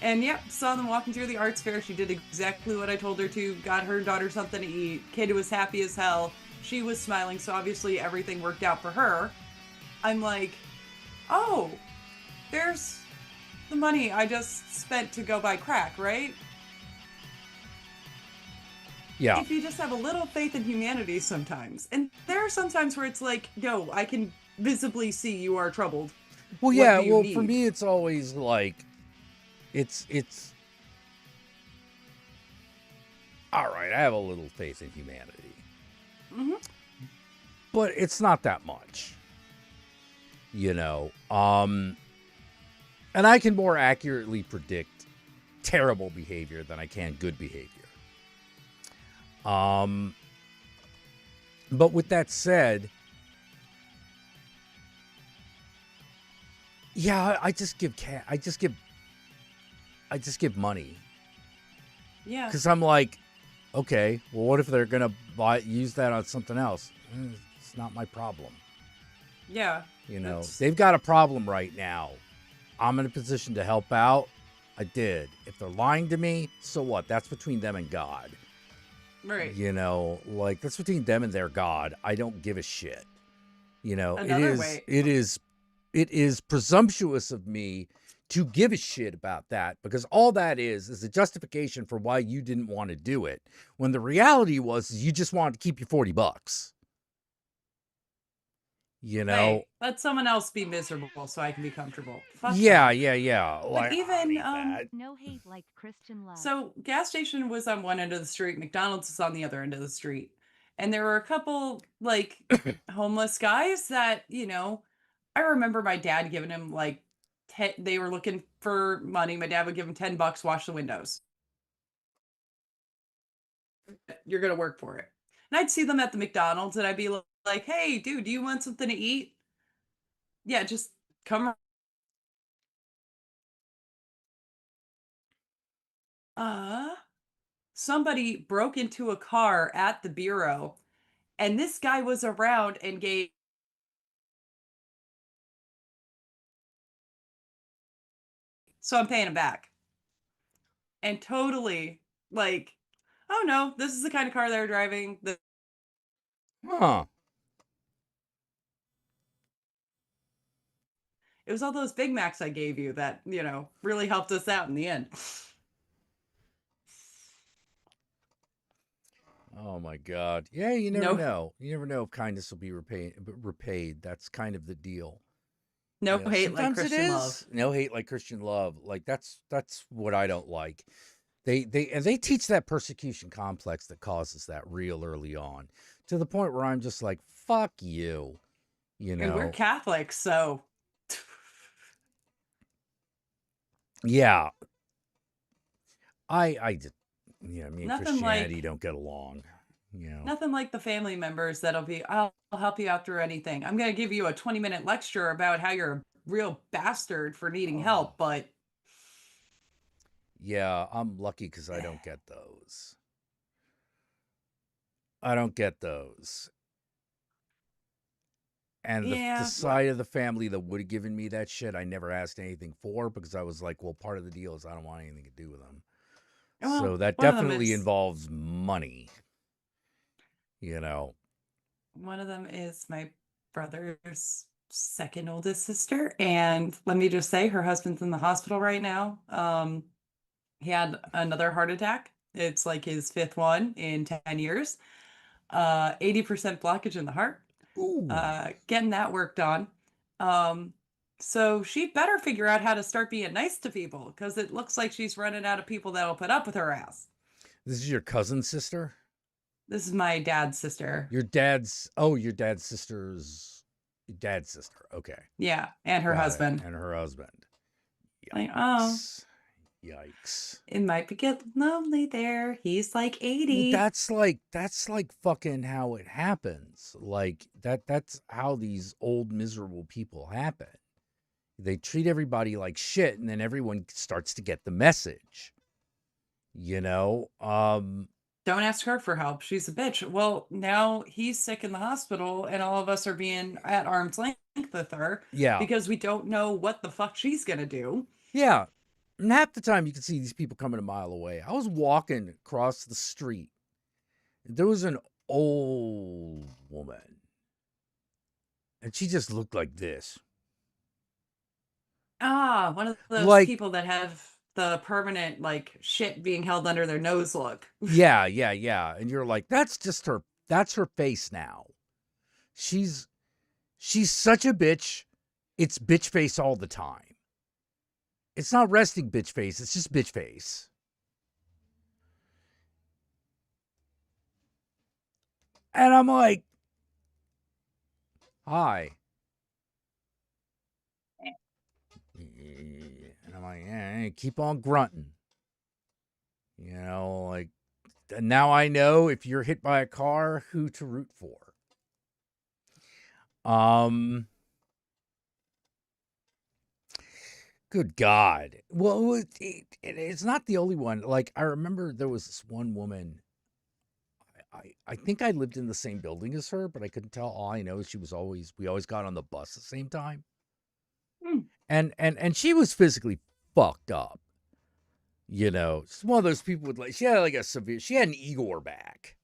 And yeah, saw them walking through the arts fair. She did exactly what I told her to, got her daughter something to eat. Kid was happy as hell. She was smiling, so obviously everything worked out for her. I'm like, oh, there's the money I just spent to go buy crack, right? Yeah. If you just have a little faith in humanity sometimes. And there are some times where it's like, yo, I can visibly see you are troubled. Well, What yeah. do you Well, need? for me, it's always like, it's all right. I have a little faith in humanity, but it's not that much, you know. And I can more accurately predict terrible behavior than I can good behavior. But with that said, yeah, I just give money. Yeah. Because I'm like, okay, well, what if they're gonna use that on something else? It's not my problem. Yeah. You know, That's- they've got a problem right now. I'm in a position to help out. I did. If they're lying to me, so what? That's between them and God. Right. You know, like, that's between them and their God. I don't give a shit. You know, Another way. it is presumptuous of me to give a shit about that, because all that is a justification for why you didn't want to do it, when the reality was you just wanted to keep your $40. You know? Hey, let someone else be miserable so I can be comfortable. Fuck Yeah. them. Like, But even No hate like Christian love. so gas station was on one end of the street, McDonald's is on the other end of the street. And there were a couple like homeless guys that, you know, I remember my dad giving him like they were looking for money. My dad would give him $10, wash the windows. You're gonna work for it. And I'd see them at the McDonald's and I'd be like, hey, dude, do you want something to eat? Yeah, just come. Somebody broke into a car at the bureau, and this guy was around and gave. So I'm paying him back. And totally like, oh no, this is the kind of car they're driving. huh. It was all those Big Macs I gave you that, you know, really helped us out in the end. Oh my God. Yeah, you never No, know. You never know if kindness will be repaid. That's kind of the deal. no You know, hate like sometimes it Christian is. love. No hate like Christian love. Like, that's what I don't like. They teach that persecution complex that causes that real early on, to the point where I'm just like, fuck you. You And we're know. Catholics, so Yeah. I just, me and nothing Christianity like don't get along. You know. nothing like the family members that'll be, I'll help you out through anything. I'm gonna give you a 20-minute lecture about how you're a real bastard for needing help, but Yeah, I'm lucky because I don't get those. I don't get those. And the yeah, side of the family that would have given me that shit, I never asked anything for, because I was like, well, part of the deal is I don't want anything to do with them. well, So that one of them definitely is involves money. You know. one of them is my brother's second oldest sister, and let me just say, her husband's in the hospital right now. He had another heart attack. It's like his fifth one in 10 years. 80% blockage in the heart. Ooh. Getting that worked on. Um, so she better figure out how to start being nice to people, because it looks like she's running out of people that'll put up with her ass. This is your cousin's sister? This is my dad's sister. Your dad's sister's dad's sister. Okay. Yeah, and her Got it. husband. And her husband. Like, oh, Yikes. Yikes. It might be getting lonely there. He's like 80. Well, that's like fucking how it happens. Like that's how these old miserable people happen. They treat everybody like shit, and then everyone starts to get the message. You know? Don't ask her for help. She's a bitch. Well, now he's sick in the hospital, and all of us are being at arm's length with her Yeah. because we don't know what the fuck she's gonna do. Yeah. And half the time you can see these people coming a mile away. I was walking across the street. There was an old woman. And she just looked like this. Ah, one of those Like- people that have the permanent like shit being held under their nose look. Yeah. And you're like, that's her face now. She's such a bitch. It's bitch face all the time. It's not resting bitch face. It's just bitch face. And I'm like, hi. And I'm like, yeah, keep on grunting. You know, like, now I know if you're hit by a car, who to root for. Good God. Well, it's not the only one. Like, I remember there was this one woman. I think I lived in the same building as her, but I couldn't tell. All I know is we always got on the bus at the same time. And she was physically fucked up. You know, she's one of those people with she had an Igor back.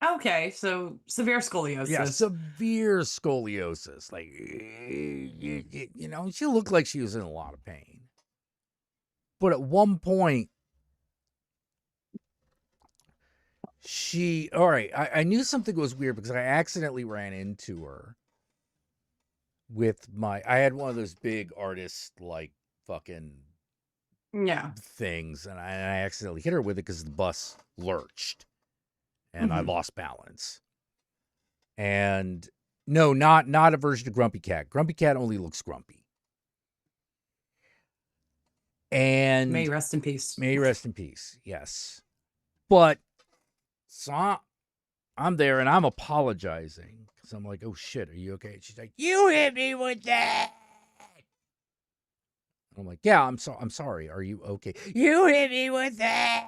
Okay, so severe scoliosis. Yeah, severe scoliosis. Like, you know, she looked like she was in a lot of pain. But at one point, I knew something was weird because I accidentally ran into her with I had one of those big artist, like, fucking things, and I accidentally hit her with it because the bus lurched. And I lost balance. And no, not a version of Grumpy Cat. Grumpy Cat only looks grumpy. And may rest in peace. May rest in peace. Yes. But so I'm there and I'm apologizing because I'm like, oh shit, are you okay? She's like, you hit me with that. I'm like, yeah, I'm sorry. Are you okay? You hit me with that.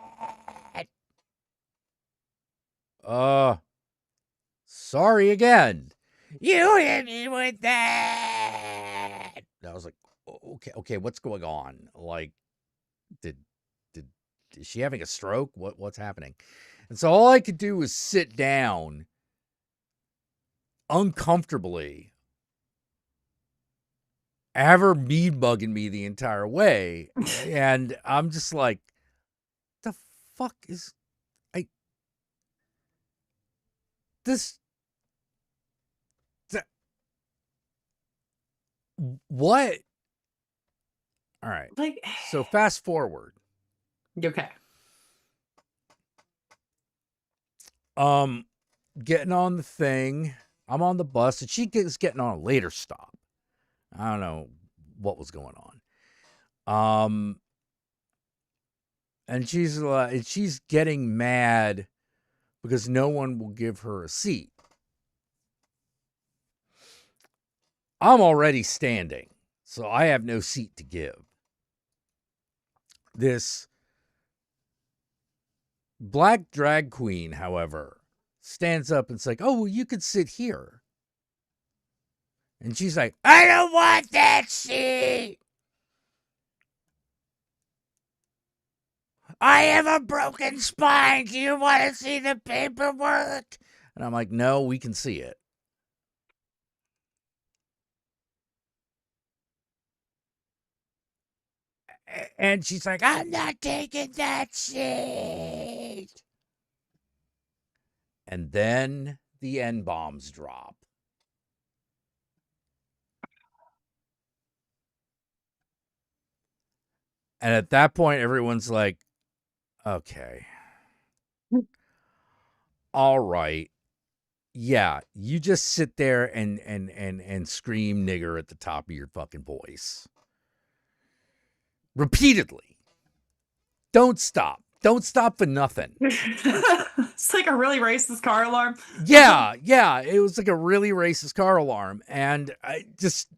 Sorry again. You hit me with that. And I was like, okay, what's going on? Like, is she having a stroke? What's happening? And so all I could do was sit down uncomfortably, have her mean bugging me the entire way. And I'm just like, the fuck is this? What? All right. Like, so fast forward. Okay. Getting on the thing. I'm on the bus, and she is getting on a later stop. I don't know what was going on. And she's getting mad because no one will give her a seat. I'm already standing, so I have no seat to give. This black drag queen, however, stands up and's like, oh, well, you could sit here. And she's like, I don't want that seat. I have a broken spine. Do you want to see the paperwork? And I'm like, no, we can see it. And she's like, I'm not taking that shit. And then the N-bombs drop. And at that point, everyone's like, okay. All right. Yeah, you just sit there and scream nigger at the top of your fucking voice. Repeatedly. Don't stop. Don't stop for nothing. It's like a really racist car alarm. Yeah. It was like a really racist car alarm. And I'm just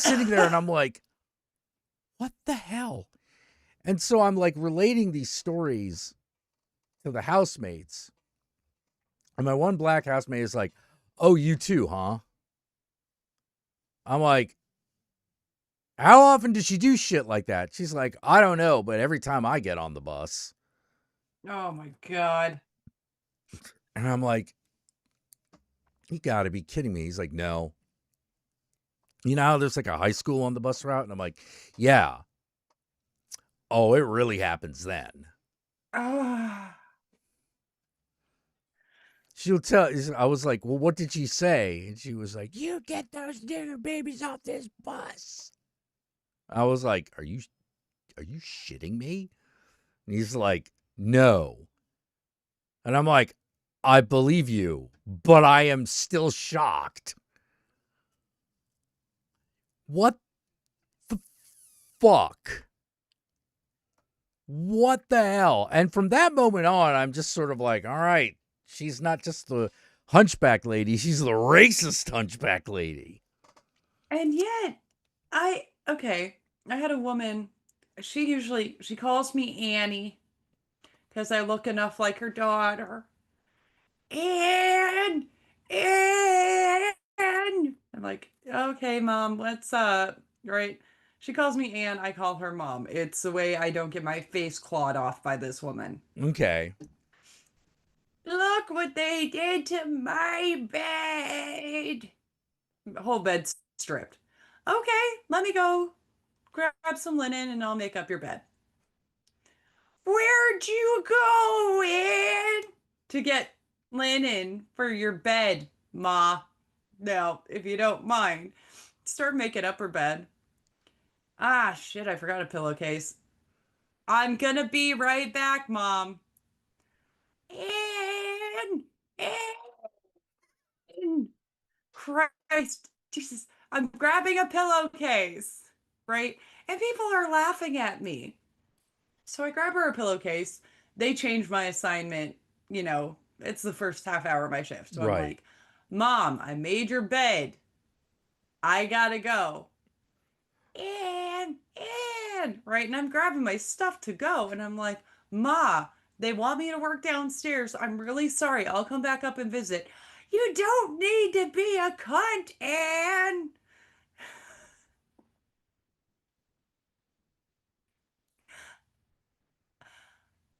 sitting there and I'm like, what the hell? And so I'm like relating these stories to the housemates. And my one black housemate is like, oh, you too, huh? I'm like, how often does she do shit like that? She's like, I don't know, but every time I get on the bus. Oh my God. And I'm like, you gotta be kidding me. He's like, no. You know how there's like a high school on the bus route? And I'm like, yeah. Oh, it really happens then. Ah. She'll tell. I was like, well, what did she say? And she was like, you get those nigger babies off this bus. I was like, are you shitting me? And he's like, no. And I'm like, I believe you, but I am still shocked. What the fuck? What the hell? And from that moment on, I'm just sort of like, all right, she's not just the hunchback lady, she's the racist hunchback lady. And yet, I had a woman, she calls me Annie because I look enough like her daughter. And I'm like, okay, mom, what's up? Right? She calls me Ann, I call her mom. It's the way I don't get my face clawed off by this woman. Okay. Look what they did to my bed. The whole bed's stripped. Okay, let me go grab some linen and I'll make up your bed. Where'd you go, Ann? To get linen for your bed, Ma. Now, if you don't mind, start making up her bed. Ah, shit, I forgot a pillowcase. I'm gonna be right back, Mom. And, and, Christ, Jesus, I'm grabbing a pillowcase, right? And people are laughing at me. So I grab her a pillowcase. They change my assignment, it's the first half hour of my shift. So I'm Right. like, Mom, I made your bed. I gotta go. And, right? And I'm grabbing my stuff to go. And I'm like, Ma, they want me to work downstairs. I'm really sorry. I'll come back up and visit. You don't need to be a cunt, Anne.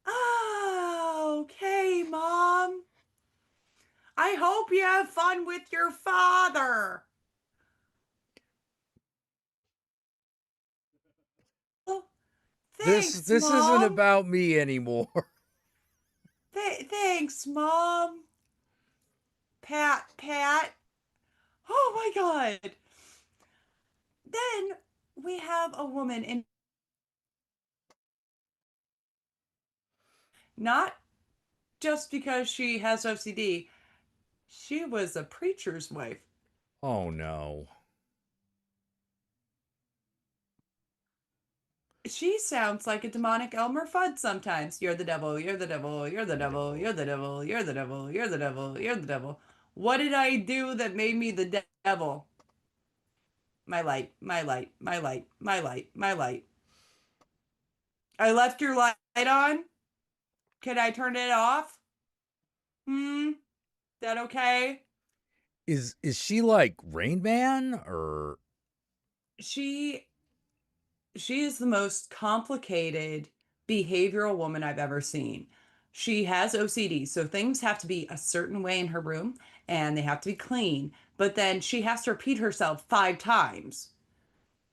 Oh, okay, Mom. I hope you have fun with your father. Oh, thanks, This isn't Mom. about me anymore. Thanks, Mom. Pat. Oh my God. Then we have a woman in, not just because she has OCD, she was a preacher's wife. Oh no. She sounds like a demonic Elmer Fudd sometimes. You're the devil, you're the devil, you're the devil, you're the devil, you're the devil, you're the devil, you're the devil. What did I do that made me the devil? My light, my light, my light, my light, my light. I left your light on. Can I turn it off? That okay? Is she like Rain Man or She is the most complicated behavioral woman I've ever seen. She has OCD, so things have to be a certain way in her room and they have to be clean. But then she has to repeat herself 5 times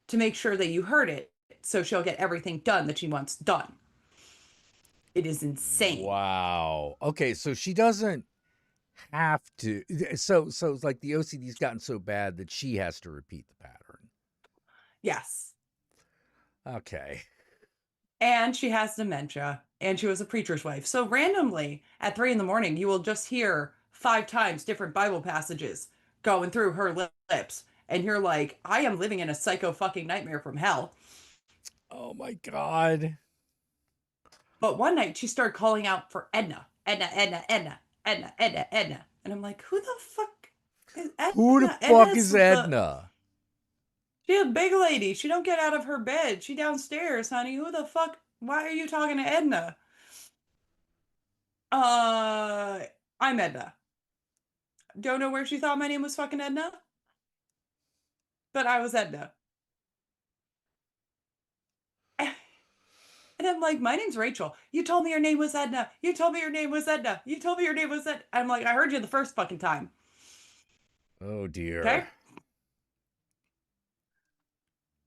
to make sure that you heard it. So she'll get everything done that she wants done. It is insane. wow. Okay, so she doesn't have to. So it's like the OCD's gotten so bad that she has to repeat the pattern. Yes. Okay. And she has dementia and she was a preacher's wife. So randomly at 3 a.m, you will just hear 5 times different Bible passages going through her lips. And you're like, I am living in a psycho fucking nightmare from hell. Oh my God. But one night she started calling out for Edna, Edna, Edna, Edna, Edna, Edna, Edna. And I'm like, who the fuck is Edna? Who the fuck is Edna? She's a big lady. She don't get out of her bed. She downstairs, honey. Who the fuck? Why are you talking to Edna? I'm Edna. Don't know where she thought my name was fucking Edna. But I was Edna. And I'm like, my name's Rachel. You told me your name was Edna. You told me your name was Edna. You told me your name was Edna. I'm like, I heard you the first fucking time. Oh dear. Okay.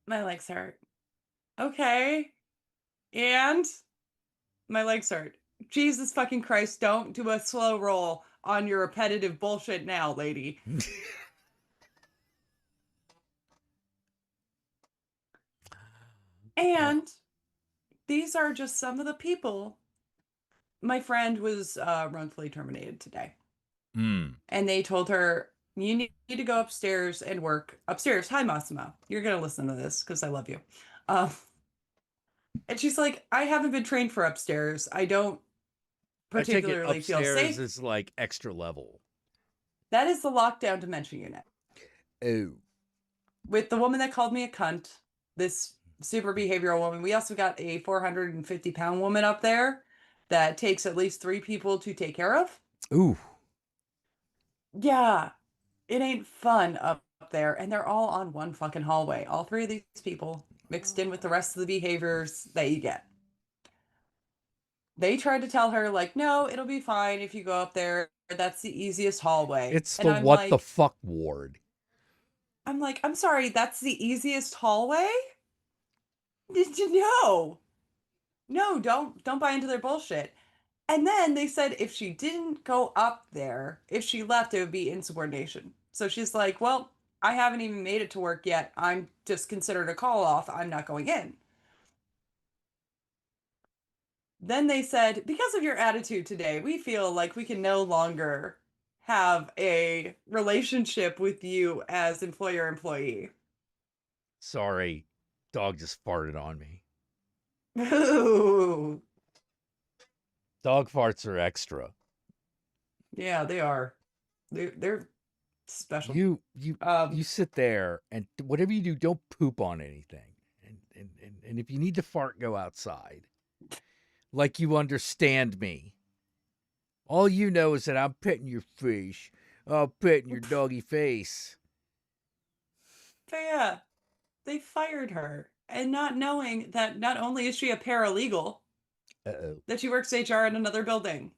My legs hurt. Okay. And my legs hurt. Jesus fucking Christ, don't do a slow roll on your repetitive bullshit now, lady. And these are just some of the people. My friend was wrongfully terminated today. Mm. And they told her, you need to go upstairs and work upstairs. Hi, Massimo. You're going to listen to this because I love you. And she's like, I haven't been trained for upstairs. I don't particularly feel safe. Is like extra level. That is the lockdown dementia unit. Oh. With the woman that called me a cunt, this super behavioral woman. We also got a 450-pound woman up there that takes at least 3 people to take care of. Ooh. Yeah, it ain't fun up there. And they're all on one fucking hallway. All 3 of these people mixed in with the rest of the behaviors that you get. They tried to tell her, like, no, it'll be fine if you go up there. That's the easiest hallway. It's and the I'm what like, the fuck ward. I'm like, I'm sorry, that's the easiest hallway? Did you know? No, don't buy into their bullshit. And then they said if she didn't go up there, if she left, it would be insubordination. So she's like, well, I haven't even made it to work yet. I'm just considered a call off. I'm not going in. Then they said, because of your attitude today, we feel like we can no longer have a relationship with you as employer-employee. Sorry. Dog just farted on me. Ooh. Dog farts are extra. Yeah, they are. They're special. You sit there and whatever you do, don't poop on anything. And if you need to fart, go outside. Like you understand me. All you know is that I'm petting your face. I'm petting your doggy face. But yeah, they fired her. And not knowing that not only is she a paralegal, that she works HR in another building.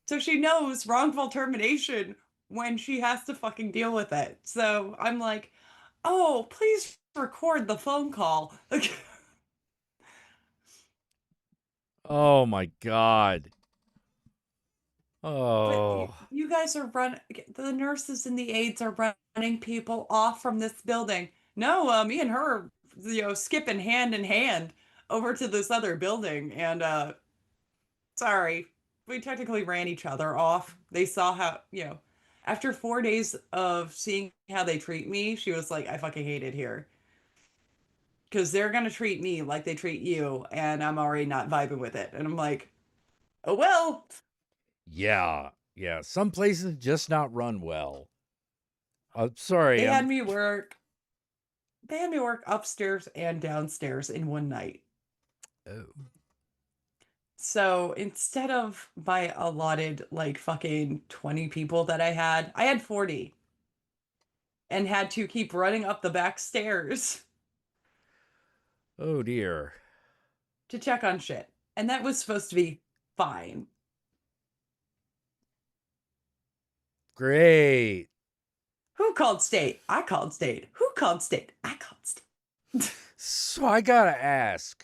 So she knows wrongful termination when she has to fucking deal with it. So I'm like, oh, please record the phone call. Oh my God. But Oh. you guys are the nurses and the aides are running people off from this building. No, me and her, skipping hand in hand over to this other building. And sorry, we technically ran each other off. They saw how, after 4 days of seeing how they treat me, she was like, I fucking hate it here. Because they're going to treat me like they treat you, and I'm already not vibing with it. And I'm like, oh, well. Yeah. Some places just not run well. I'm sorry. They had me work upstairs and downstairs in one night. Oh. So instead of my allotted like fucking 20 people that I had 40 and had to keep running up the back stairs Oh dear. to check on shit. And that was supposed to be fine. Great. Who called state? I called state. Who called state? I called state. So I gotta ask,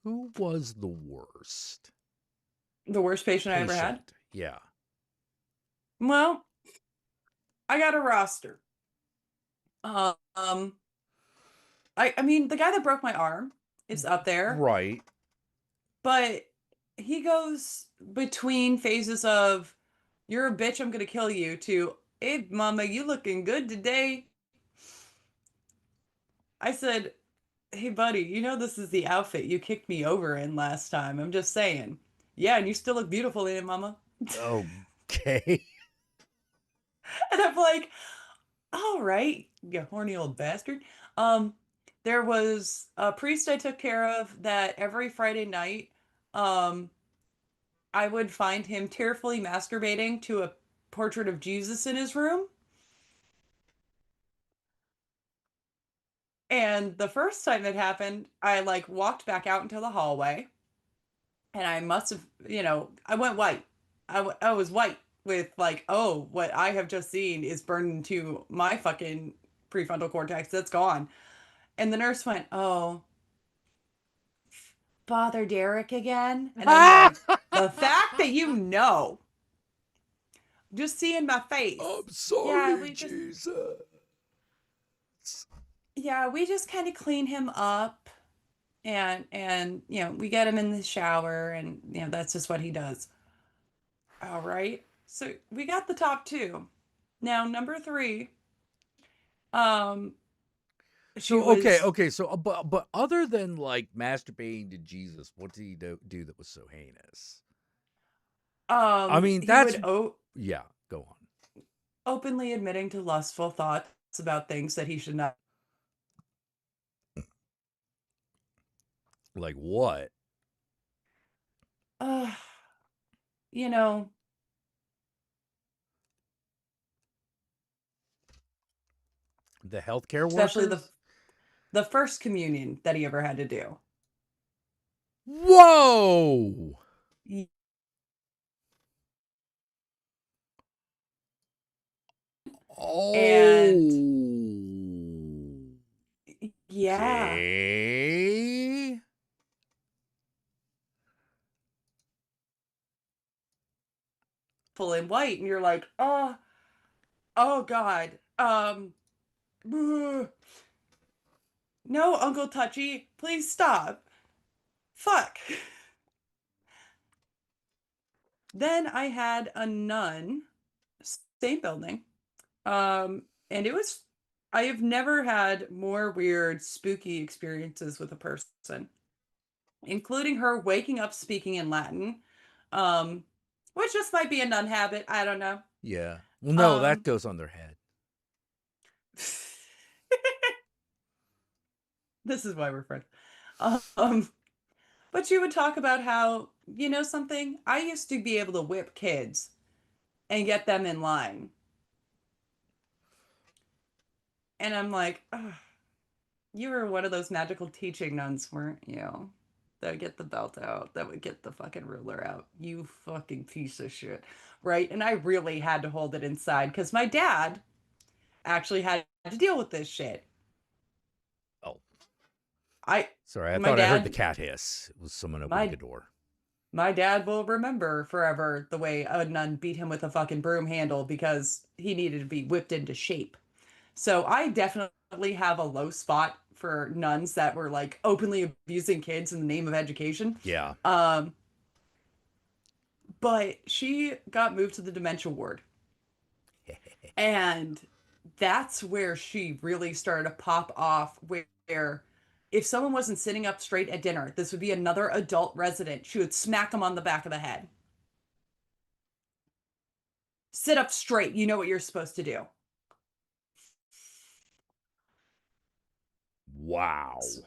who was the worst? The worst patient I ever had? Yeah. Well, I got a roster. I mean, the guy that broke my arm is up there. Right. But he goes between phases of, you're a bitch, I'm gonna kill you, to, hey, mama, you looking good today. I said, hey, buddy, you know this is the outfit you kicked me over in last time. I'm just saying. Yeah, and you still look beautiful in it, mama. Okay. And I'm like, all right, you horny old bastard. Um, there was a priest I took care of that every Friday night, um, I would find him tearfully masturbating to a portrait of Jesus in his room. And the first time it happened, I like walked back out into the hallway and I must have, I went white. I was white with like, oh, what I have just seen is burned into my fucking prefrontal cortex. That's gone. And the nurse went, oh, Father Derek again? And I'm like, the fact that you know, just seeing my face. I'm Yeah, sorry, we just, Jesus. yeah, we just kind of clean him up and we get him in the shower and that's just what he does. All right. So we got the top two. Now number three, um, she So okay, was okay. So but other than like masturbating to Jesus, what did he do that was so heinous? I mean, he that's would yeah. Go on. openly admitting to lustful thoughts about things that he should not. Like what? Uh, you know, The healthcare especially workers? the first communion that he ever had to do. Whoa! Y- And Oh. yeah, Okay. full in white, and you're like, oh God, no, Uncle Touchy, please stop. Fuck. Then I had a nun, same building. And it was, I have never had more weird, spooky experiences with a person, including her waking up speaking in Latin, um, which just might be a nun habit. I don't know. Yeah. Well, no, that Um, goes on their head. this is why we're friends. Um, but she would talk about how, you know something? I used to be able to whip kids and get them in line. And I'm like, "Ugh, you were one of those magical teaching nuns, weren't you? That would get the belt out, that would get the fucking ruler out. You fucking piece of shit. Right? And I really had to hold it inside because my dad actually had to deal with this shit. Oh, I, sorry. I my thought I heard the dad, cat hiss. It was someone opening my a door. my dad will remember forever the way a nun beat him with a fucking broom handle because he needed to be whipped into shape. So I definitely have a low spot for nuns that were like openly abusing kids in the name of education. Yeah. Um, but she got moved to the dementia ward. And that's where she really started to pop off, where if someone wasn't sitting up straight at dinner, this would be another adult resident. She would smack them on the back of the head. Sit up straight. You know what you're supposed to do. Wow.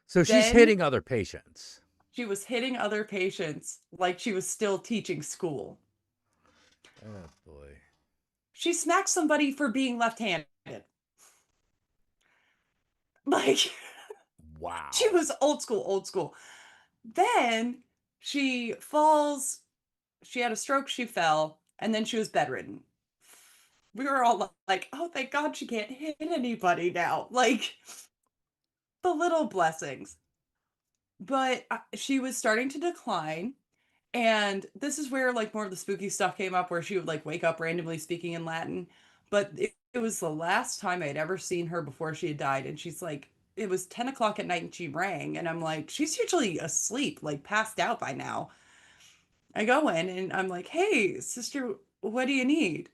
So she's Then hitting other patients. she was hitting other patients like she was still teaching school. Oh boy. She smacked somebody for being left-handed. Like Wow. she was old school, old school. Then she falls, she had a stroke, she fell, and then she was bedridden. We were all like, oh, thank God she can't hit anybody now. Like the little blessings. But she was starting to decline. And this is where like more of the spooky stuff came up where she would like wake up randomly speaking in Latin. But it was the last time I had ever seen her before she had died. And she's like, it was 10 o'clock at night and she rang. And I'm like, she's usually asleep, like passed out by now. I go in and I'm like, hey, sister, what do you need?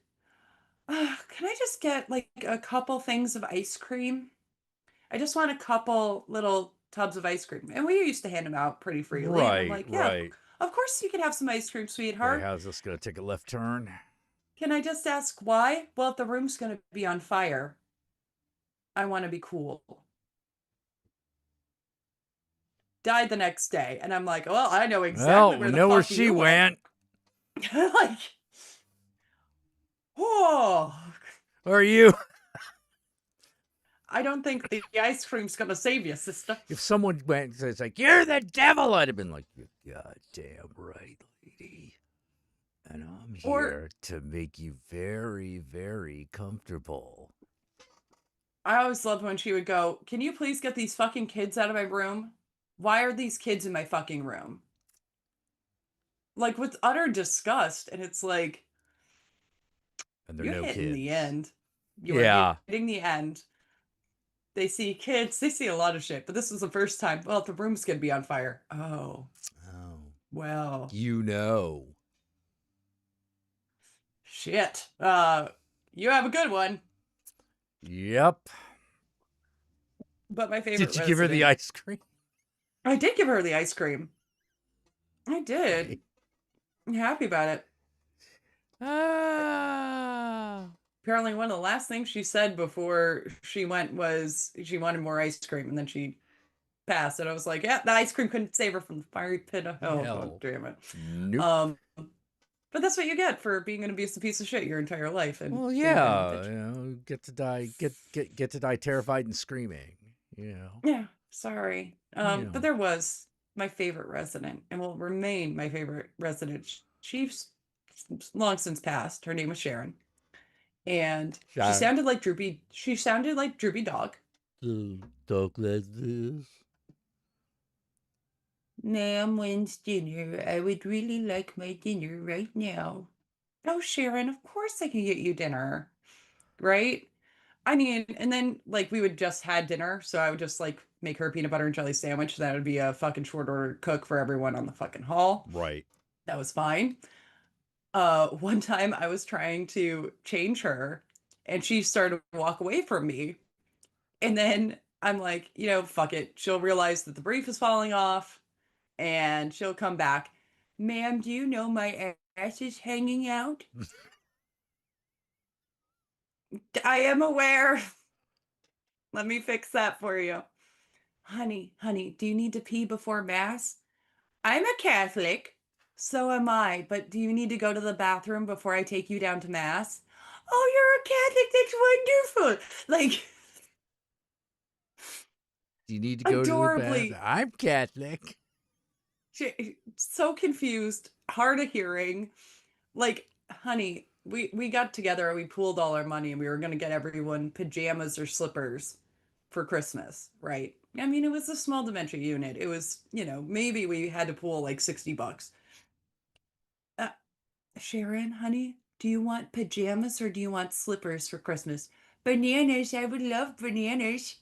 Can I just get like a couple things of ice cream? I just want a couple little tubs of ice cream. And we used to hand them out pretty freely. And I'm Right, like, yeah, right. of course you can have some ice cream, Okay, sweetheart. how's this gonna take a left turn? Can I just ask why? Well, if the room's going to be on fire, I want to be cool. Died the next day. And I'm like, well, I know exactly Well, where we the know where fuck she you went. like, oh, Or you. I don't think the ice cream's going to save you, sister. If someone went and says like, "You're the devil," I'd have been like, "You're goddamn right, lady." And I'm Or- here to make you very, very comfortable. I always loved when she would go, can you please get these fucking kids out of my room? Why are these kids in my fucking room? Like with utter disgust. And it's like, And they're you're no hitting kids. the end. You Yeah. are hitting the end. They see kids, they see a lot of shit, but this was the first time. Well, the room's gonna be on fire. Oh, Oh. well, You know. shit. You have a good one. Yep. But my favorite Did you give her the resident- ice cream? I did give her the ice cream. I did. Okay. I'm happy about it. Ah. Apparently, one of the last things she said before she went was she wanted more ice cream, and then she passed. And I was like, yeah, the ice cream couldn't save her from the fiery pit of hell. Hell. God damn it. Nope. But that's what you get for being an abusive piece of shit your entire life. And Well, being a yeah, bitch. you know, get to die terrified and screaming. You know. Yeah, sorry. Yeah. But there was my favorite resident and will remain my favorite resident. She's long since passed. Her name was Sharon. And she Sharon. sounded like Droopy. She sounded like Droopy Dog. Talk like this. Ma'am, when's dinner? I would really like my dinner right now. Oh, Sharon, of course I can get you dinner. Right? I mean, and then like we would just had dinner, so I would just like make her a peanut butter and jelly sandwich. That would be a fucking short order cook for everyone on the fucking hall. Right. That was fine. One time I was trying to change her and she started to walk away from me. And then I'm like, fuck it. She'll realize that the brief is falling off and she'll come back. Ma'am, do you know my ass is hanging out? I am aware. Let me fix that for you. Honey, do you need to pee before mass? I'm a Catholic. So am I, but do you need to go to the bathroom before I take you down to mass? Oh, you're a Catholic. That's wonderful. Like, Do you need to go to the adorably. bathroom? I'm Catholic. So confused, hard of hearing. Like, honey, we got together and we pooled all our money and we were going to get everyone pajamas or slippers for Christmas, right? I mean, it was a small dementia unit. It was, maybe we had to pool like $60. Sharon, honey, do you want pajamas or do you want slippers for Christmas? Bananas. I would love bananas.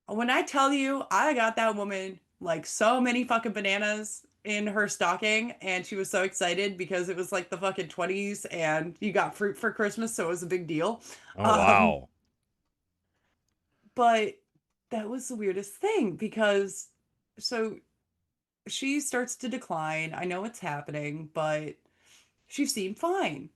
When I tell you, I got that woman like so many fucking bananas in her stocking, and she was so excited because it was like the fucking 20s and you got fruit for Christmas, so it was a big deal. Oh, wow. But that was the weirdest thing because so she starts to decline. I know it's happening, but she seemed fine.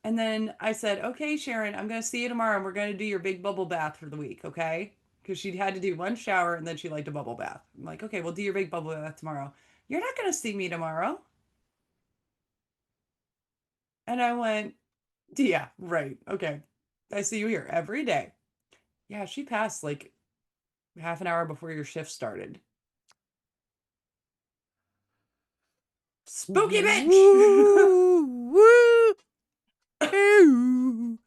And then I said, okay, Sharon, I'm going to see you tomorrow and we're going to do your big bubble bath for the week, okay? Because she had to do one shower and then she liked a bubble bath. I'm like, okay, we'll do your big bubble bath tomorrow. You're not going to see me tomorrow. And I went, yeah, right. Okay. I see you here every day. Yeah, she passed like half an hour before your shift started. Spooky bitch! Woo, woo, ew.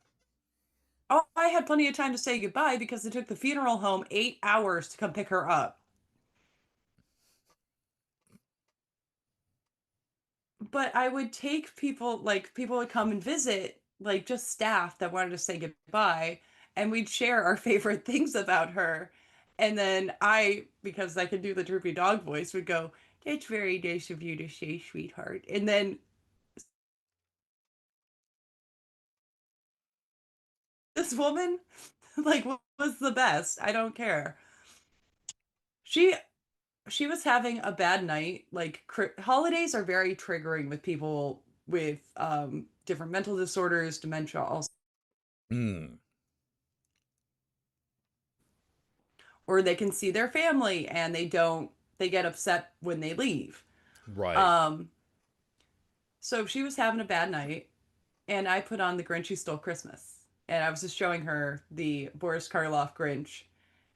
Oh, I had plenty of time to say goodbye because it took the funeral home 8 hours to come pick her up. But I would take people, like people would come and visit, like just staff that wanted to say goodbye, and we'd share our favorite things about her. And then I, because I could do the droopy dog voice, would go, "It's very nice of you to say, sweetheart." And then this woman Like, what was the best? I don't care. She was having a bad night. Like, holidays are very triggering with people with different mental disorders, dementia also, Mm, or they can see their family and they get upset when they leave. right. Um, so she was having a bad night, and I put on The Grinch Who Stole Christmas. And I was just showing her the Boris Karloff Grinch.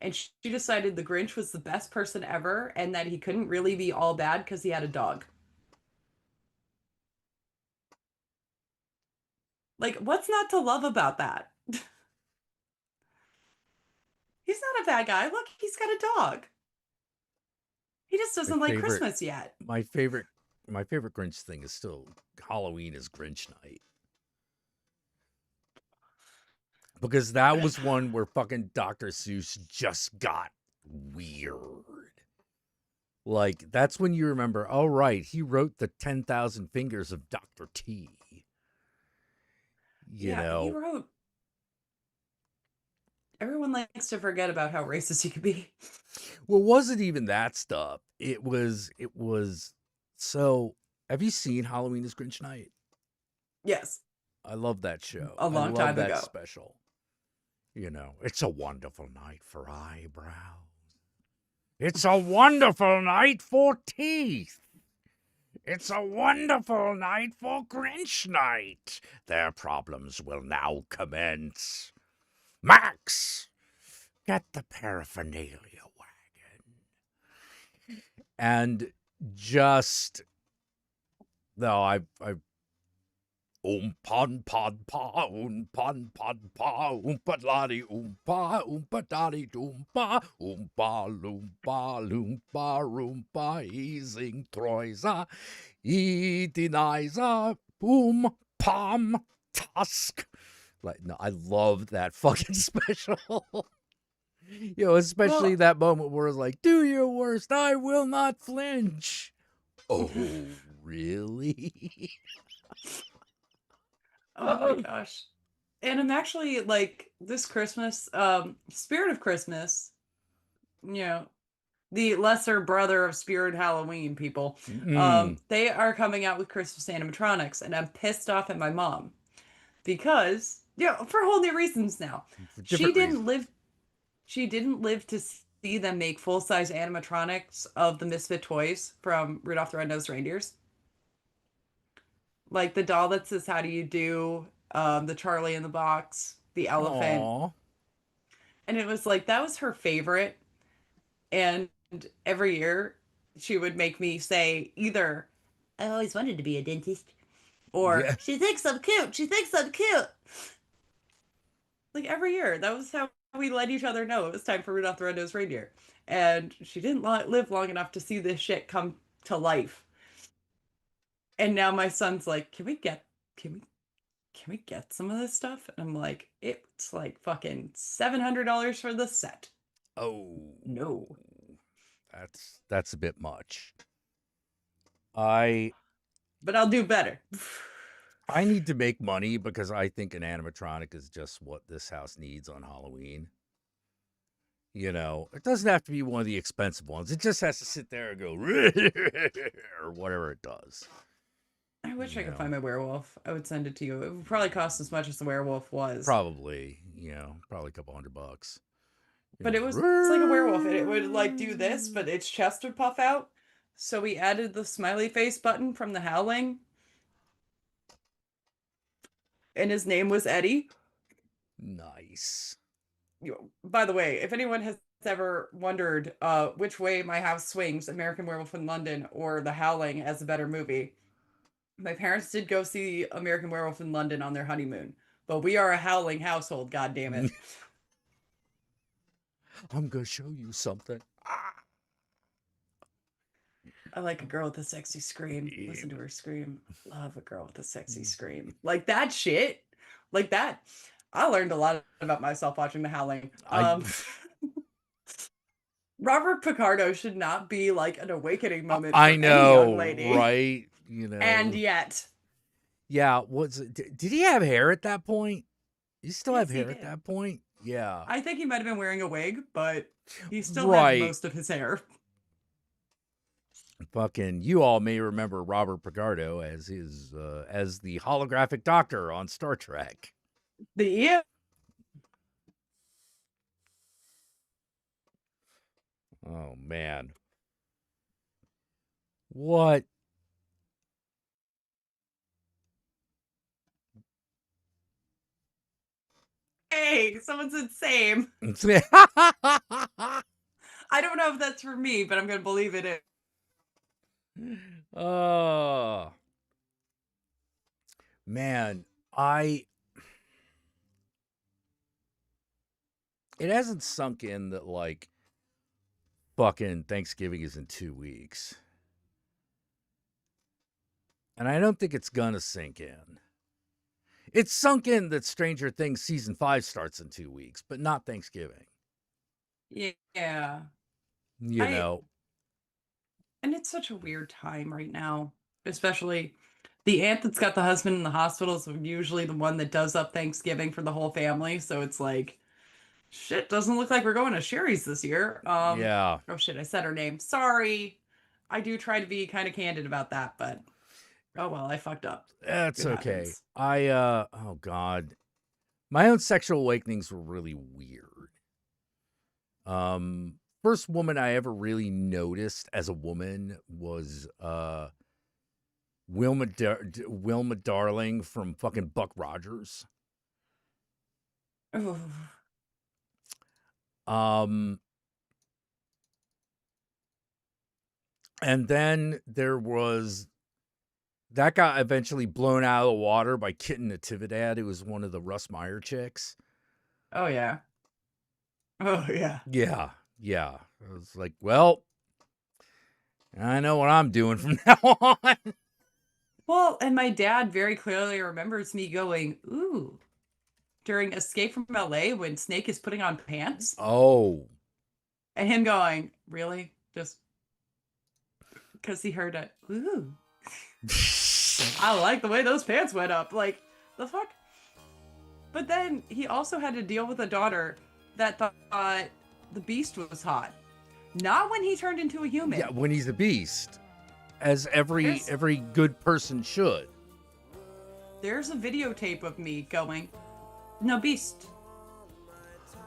And she decided the Grinch was the best person ever and that he couldn't really be all bad because he had a dog. Like, what's not to love about that? He's not a bad guy. Look, he's got a dog. He just My doesn't like favorite, Christmas yet. my favorite, my favorite Grinch thing is still Halloween is Grinch night. Because that was one where fucking Dr. Seuss just got weird. Like, that's when you remember, oh, right, he wrote the 10,000 Fingers of Dr. T. You Yeah, he know, wrote. Everyone likes to forget about how racist he could be. well, it wasn't even that stuff. So, have you seen Halloween is Grinch Night? Yes, I love that show. a I long love time that ago. special. You know, it's a wonderful night for eyebrows. It's a wonderful night for teeth. It's a wonderful night for Grinch night. Their problems will now commence. Max, get the paraphernalia wagon. And just, no, I've pan pa, pan pa, ladi oompa daddy doompa, loompa, roompa, easing troisa, eatiniza, boom, palm, tusk. Like, no, I love that fucking special. You know, especially Well, that moment where it's like, do your worst, I will not flinch. Oh, really? oh my gosh. And I'm actually like this Christmas, Spirit of Christmas, you know, the lesser brother of Spirit Halloween people. Mm, They are coming out with Christmas animatronics, and I'm pissed off at my mom because, for whole new reasons now. for She different didn't reasons. live she didn't live to see them make full-size animatronics of the Misfit toys from Rudolph the Red-Nosed Reindeers. Like the doll that says how do you do, the Charlie in the box, the elephant. Aw. And it was like that was her favorite. And every year she would make me say either I always wanted to be a dentist or Yeah. she thinks I'm cute. She thinks I'm cute. Like every year, that was how we let each other know it was time for Rudolph the Red-Nosed Reindeer. And she didn't live long enough to see this shit come to life. And now my son's like, can we can we get some of this stuff? And I'm like, it's like fucking $700 for the set. Oh. No. That's a bit much. I But I'll do better. need to make money because I think an animatronic is just what this house needs on Halloween. You know, it doesn't have to be one of the expensive ones. It just has to sit there and go or whatever it does. I wish I could know. find my werewolf. I would send it to you. It would probably cost as much as the werewolf was. Probably, probably a couple $100. But it's like a werewolf. And it would like do this, but its chest would puff out. So we added the smiley face button from the Howling. And his name was Eddie. Nice. By the way, if anyone has ever wondered which way my house swings, American Werewolf in London or The Howling as a better movie, my parents did go see American Werewolf in London on their honeymoon, but we are a Howling household, god damn it. I'm gonna show you something. I like a girl with a sexy scream. Listen to her scream. Love a girl with a sexy scream. Like that shit. Like that. I learned a lot about myself watching The Howling. Robert Picardo should not be like an awakening moment for I any know, young lady. right? And yet. Yeah, did he have hair at that point? You still Yes, have he hair at did. that point? Yeah. I think he might have been wearing a wig, but he still Right. had most of his hair. Fucking, you all may remember Robert Picardo as as the holographic doctor on Star Trek. The Oh man. What? Hey, someone said same. I don't know if that's for me, but I'm going to believe it is. Oh. Man, it hasn't sunk in that like fucking Thanksgiving is in 2 weeks. And I don't think it's gonna sink in. It's sunk in that Stranger Things season 5 starts in 2 weeks, but not Thanksgiving. Yeah. You know. And it's such a weird time right now, especially the aunt that's got the husband in the hospital is usually the one that does up Thanksgiving for the whole family. So it's like, shit, doesn't look like we're going to Sherry's this year. Yeah. Oh shit, I said her name. Sorry. I do try to be kind of candid about that, but oh well, I fucked up. That's It okay. happens. Oh God. My own sexual awakenings were really weird. First woman I ever really noticed as a woman was Wilma Darling from fucking Buck Rogers. Ooh. And then there was that got eventually blown out of the water by Kitten Natividad, who was one of the Russ Meyer chicks. Oh yeah. Oh yeah. Yeah. Yeah. I was like, well, I know what I'm doing from now on. Well, and my dad very clearly remembers me going, ooh, during Escape from LA when Snake is putting on pants. Oh. And him going, really? Just because he heard it. Ooh. I like the way those pants went up. Like, the fuck? But then he also had to deal with a daughter that thought the beast was hot. Not when he turned into a human. Yeah, when he's a beast. As every good person should. There's a videotape of me going, no beast.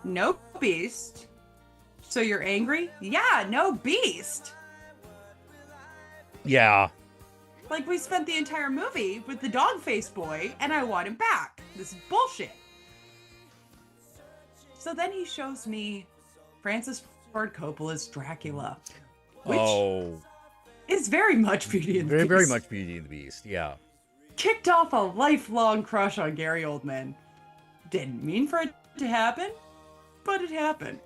No beast. So you're angry? Yeah, no beast. Yeah. Like, we spent the entire movie with the dog face boy, and I want him back. This is bullshit. So then he shows me Francis Ford Coppola's Dracula, which is very much Beauty and the Beast. Very much Beauty and the Beast, yeah. Kicked off a lifelong crush on Gary Oldman. Didn't mean for it to happen, but it happened.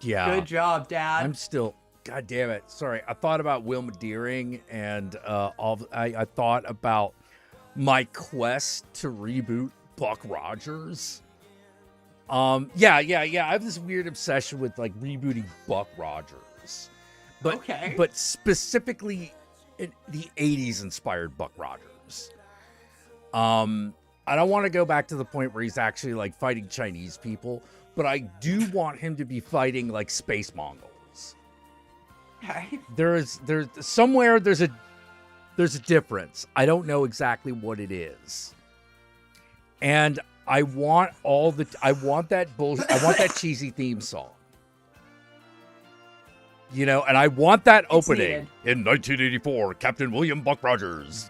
Yeah. Good job, Dad. I'm still, God damn it. Sorry, I thought about Wilma Deering and I thought about my quest to reboot Buck Rogers. Yeah. I have this weird obsession with like rebooting Buck Rogers. But specifically the 80s inspired Buck Rogers. I don't want to go back to the point where he's actually like fighting Chinese people, but I do want him to be fighting like space Mongols. Okay. There's a difference. I don't know exactly what it is. And I want that cheesy theme song. You know, and I want that opening. In 1984, Captain William Buck Rogers,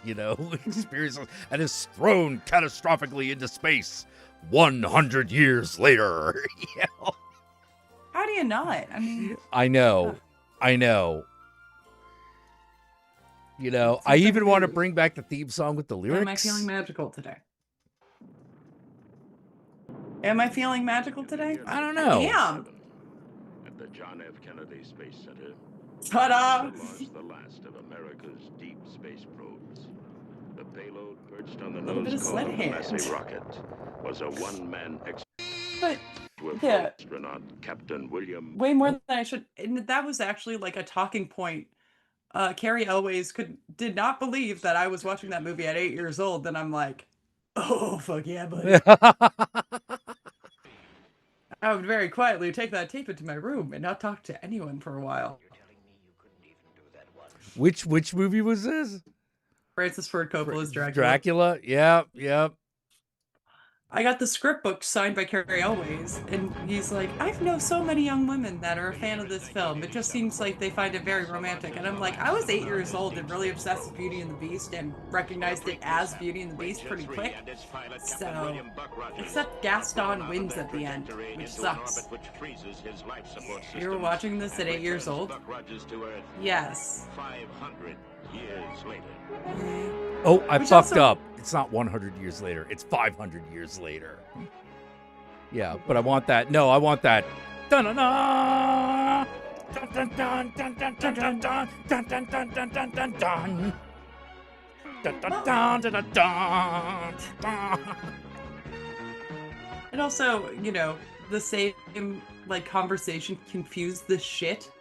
experiences and is thrown catastrophically into space 100 years later. How do you not? I mean, I know. I even want to bring back the theme song with the lyrics. Am I feeling magical today? Am I feeling magical today? I don't know. I am. At the John F. Kennedy Space Center, Ta-da! launched the last of America's deep space probes. The payload perched on the Little bit of nose cone sled of the hand. Massey rocket was a one-man But with yeah, astronaut Captain William. way more than I should. And that was actually like a talking point. Carrie Elways did not believe that I was watching that movie at 8 years old. Then I'm like, oh fuck yeah, buddy. I would very quietly take that tape into my room and not talk to anyone for a while. Which movie was this? Francis Ford Coppola's Dracula. Dracula? Yep. I got the script book signed by Carrie Elways, and he's like, I've known so many young women that are a fan of this film. It just seems like they find it very romantic. And I'm like, I was 8 years old and really obsessed with Beauty and the Beast and recognized it as Beauty and the Beast pretty quick. So, except Gaston wins at the end, which sucks. You were watching this at 8 years old? Yes. 500 years later. Oh, I Which fucked also- up. It's not 100 years later. It's 500 years later. Yeah, but I want that. No, I want that. Dun dun dun dun dun dun dun dun dun dun dun dun dun dun dun dun dun. Dun dun dun dun dun dun dun. And also, you know, the same, like, conversation confused the shit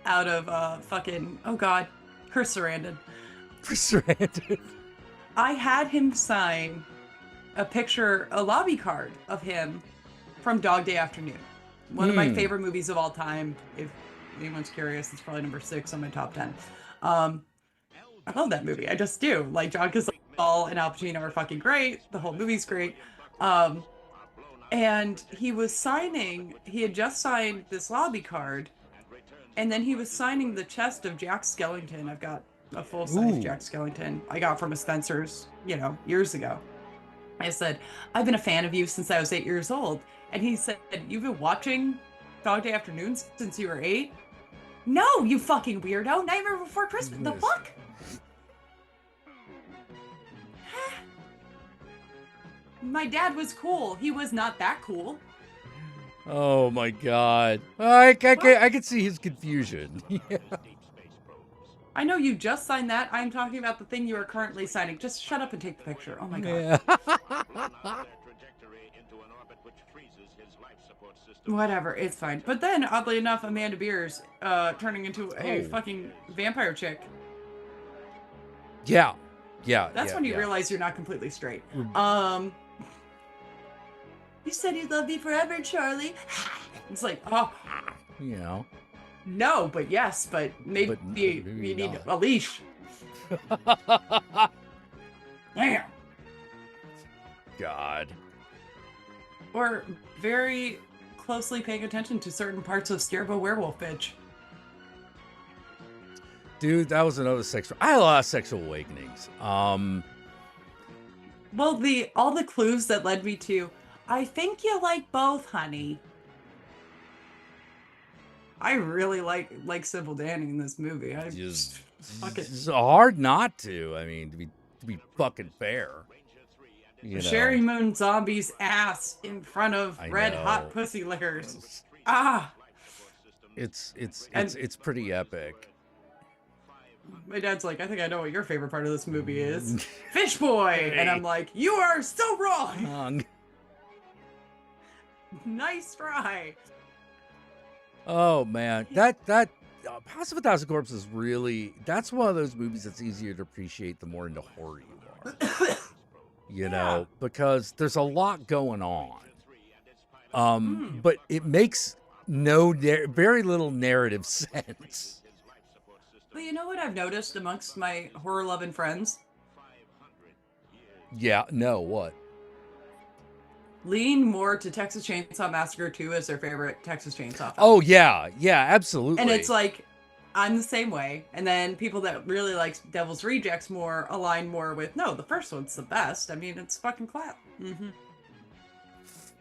out of, fucking, oh god, Chris Sarandon. Chris Sarandon. I had him sign a lobby card of him from Dog Day Afternoon. One of my favorite movies of all time. If anyone's curious, it's probably number 6 on my top 10. I love that movie. I just do. Like, John Cazale and Al Pacino are fucking great. The whole movie's great. And he had just signed this lobby card, and then he was signing the chest of Jack Skellington. I've got a full-size Jack Skellington I got from a Spencer's, you know, years ago. I said, I've been a fan of you since I was 8 years old. And he said, you've been watching Dog Day Afternoons since you were 8? No, you fucking weirdo. Nightmare Before Christmas. The fuck? My dad was cool. He was not that cool. Oh my god. I can see his confusion. Yeah. I know you just signed that. I'm talking about the thing you are currently signing. Just shut up and take the picture. Oh my god. Yeah. Whatever, it's fine. But then, oddly enough, Amanda Beers turning into a fucking vampire chick. Yeah. That's when you realize you're not completely straight. You said you'd love me forever, Charlie. It's like, oh. You know. No, but yes, but maybe you need a leash. Damn. God. Or very closely paying attention to certain parts of Scarabo Werewolf bitch. Dude, that was another sexual. I had a lot of sexual awakenings. Well, all the clues that led me to, I think you like both, honey. I really like Simple Danny in this movie. It's hard not to. I mean, to be fucking fair. You know. Sherry Moon Zombie's ass in front of red hot pussy lickers. It's pretty epic. My dad's like, I think I know what your favorite part of this movie is. Fish Boy! And I'm like, you are so wrong! Nice try. Oh man, that House of a Thousand Corpses really, that's one of those movies that's easier to appreciate the more into horror you are. You know, because there's a lot going on. But it makes very little narrative sense. But you know what I've noticed amongst my horror-loving friends? Yeah, no, what? Lean more to Texas Chainsaw Massacre 2 as their favorite Texas Chainsaw film. Oh, yeah, absolutely. And it's like, I'm the same way. And then people that really like Devil's Rejects more align more with, no, the first one's the best. I mean, it's fucking clap. Mm-hmm.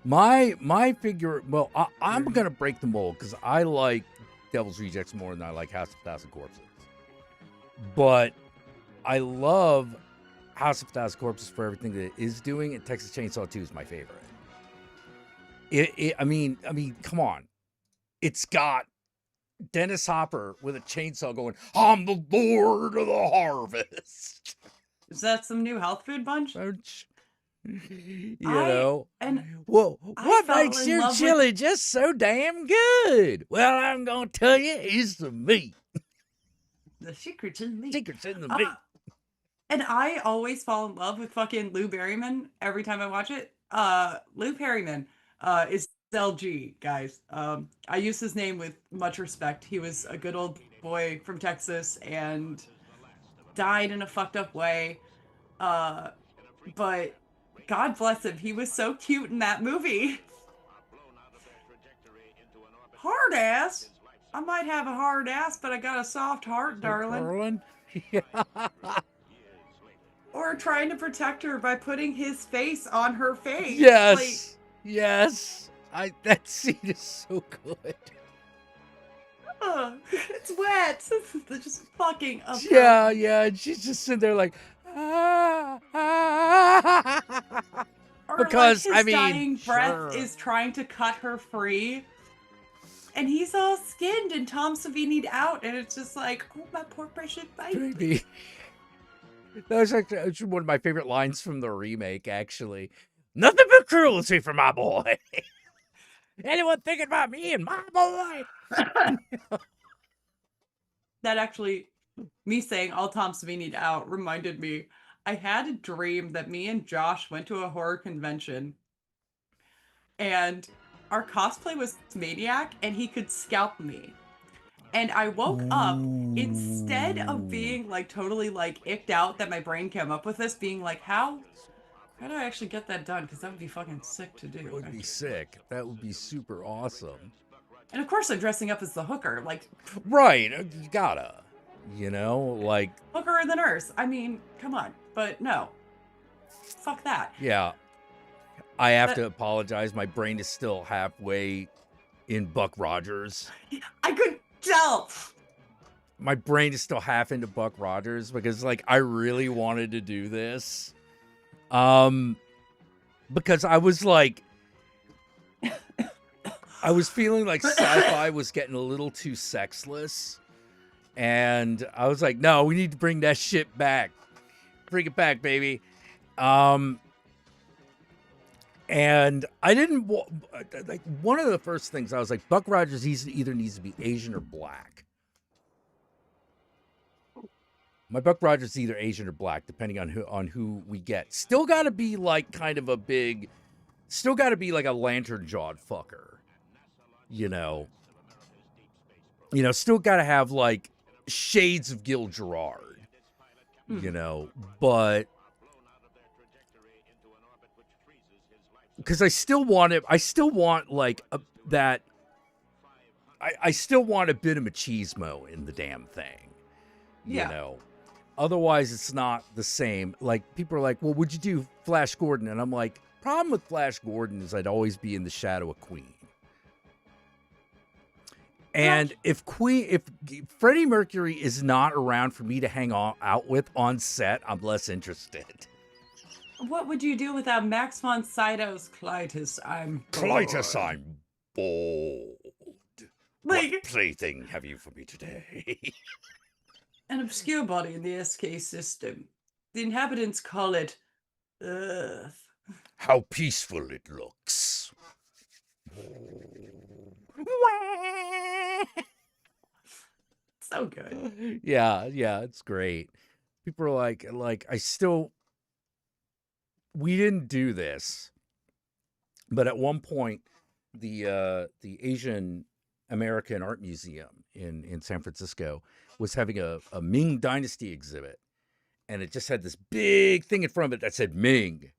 My figure, well, I'm going to break the mold because I like Devil's Rejects more than I like House of a Thousand Corpses. But I love House of a Thousand Corpses for everything that it is doing, and Texas Chainsaw 2 is my favorite. I mean, come on. It's got Dennis Hopper with a chainsaw going, I'm the Lord of the Harvest. Is that some new health food bunch? You know? And whoa, what makes your chili just so damn good? Well, I'm going to tell you, it's the meat. The secret's in the meat. Secret's in the meat. And I always fall in love with fucking Lou Berryman every time I watch it. Lou Berryman is LG, guys. I use his name with much respect. He was a good old boy from Texas and died in a fucked up way. But God bless him. He was so cute in that movie. Hard ass. I might have a hard ass, but I got a soft heart, darling. Darling? Yeah. Or trying to protect her by putting his face on her face. Yes. Yes. That scene is so good. It's wet. They're just fucking up. Yeah, yeah. And she's just sitting there like, ah, ah. Or Because, like his I mean, dying breath sure. is trying to cut her free. And he's all skinned and Tom Savini'd out. And it's just like, oh, my poor precious baby. Baby. That was actually one of my favorite lines from the remake, actually. Nothing but cruelty for my boy. Anyone thinking about me and my boy? That actually, me saying all Tom Savini'd out reminded me, I had a dream that me and Josh went to a horror convention and our cosplay was Maniac and he could scalp me. And I woke up, instead of being like totally like icked out that my brain came up with this, being like, how do I actually get that done? Because that would be fucking sick to do. That would be sick. That would be super awesome. And of course I'm dressing up as the hooker, like Right, you gotta. You know, like, hooker and the nurse. I mean, come on. But no. Fuck that. yeah. I have to apologize. My brain is still halfway in Buck Rogers. I could tell. My brain is still half into Buck Rogers because, like, I really wanted to do this. Because I was like, I was feeling like sci-fi was getting a little too sexless. And I was like, no, we need to bring that shit back. Bring it back, baby. And I didn't, like, one of the first things I was like, Buck Rogers either needs to be Asian or black. My Buck Rogers is either Asian or black, depending on who we get. Still got to be like kind of a big, still got to be like a lantern-jawed fucker. You know, still got to have like shades of Gil Gerard. You know, but because I still want like that. I still want a bit of machismo in the damn thing. You know. Otherwise, it's not the same. Like, people are like, well, would you do Flash Gordon? And I'm like, problem with Flash Gordon is I'd always be in the shadow of Queen. And if Freddie Mercury is not around for me to hang out with on set, I'm less interested. What would you do without Max von Sydow's Clytus? I'm bored. Clytus, I'm bored. Like, what plaything have you for me today? an obscure body in the SK system. The inhabitants call it Earth. How peaceful it looks. So good. Yeah, it's great. People are like we didn't do this, but at one point, the Asian American Art Museum in San Francisco was having a Ming Dynasty exhibit, and it just had this big thing in front of it that said Ming.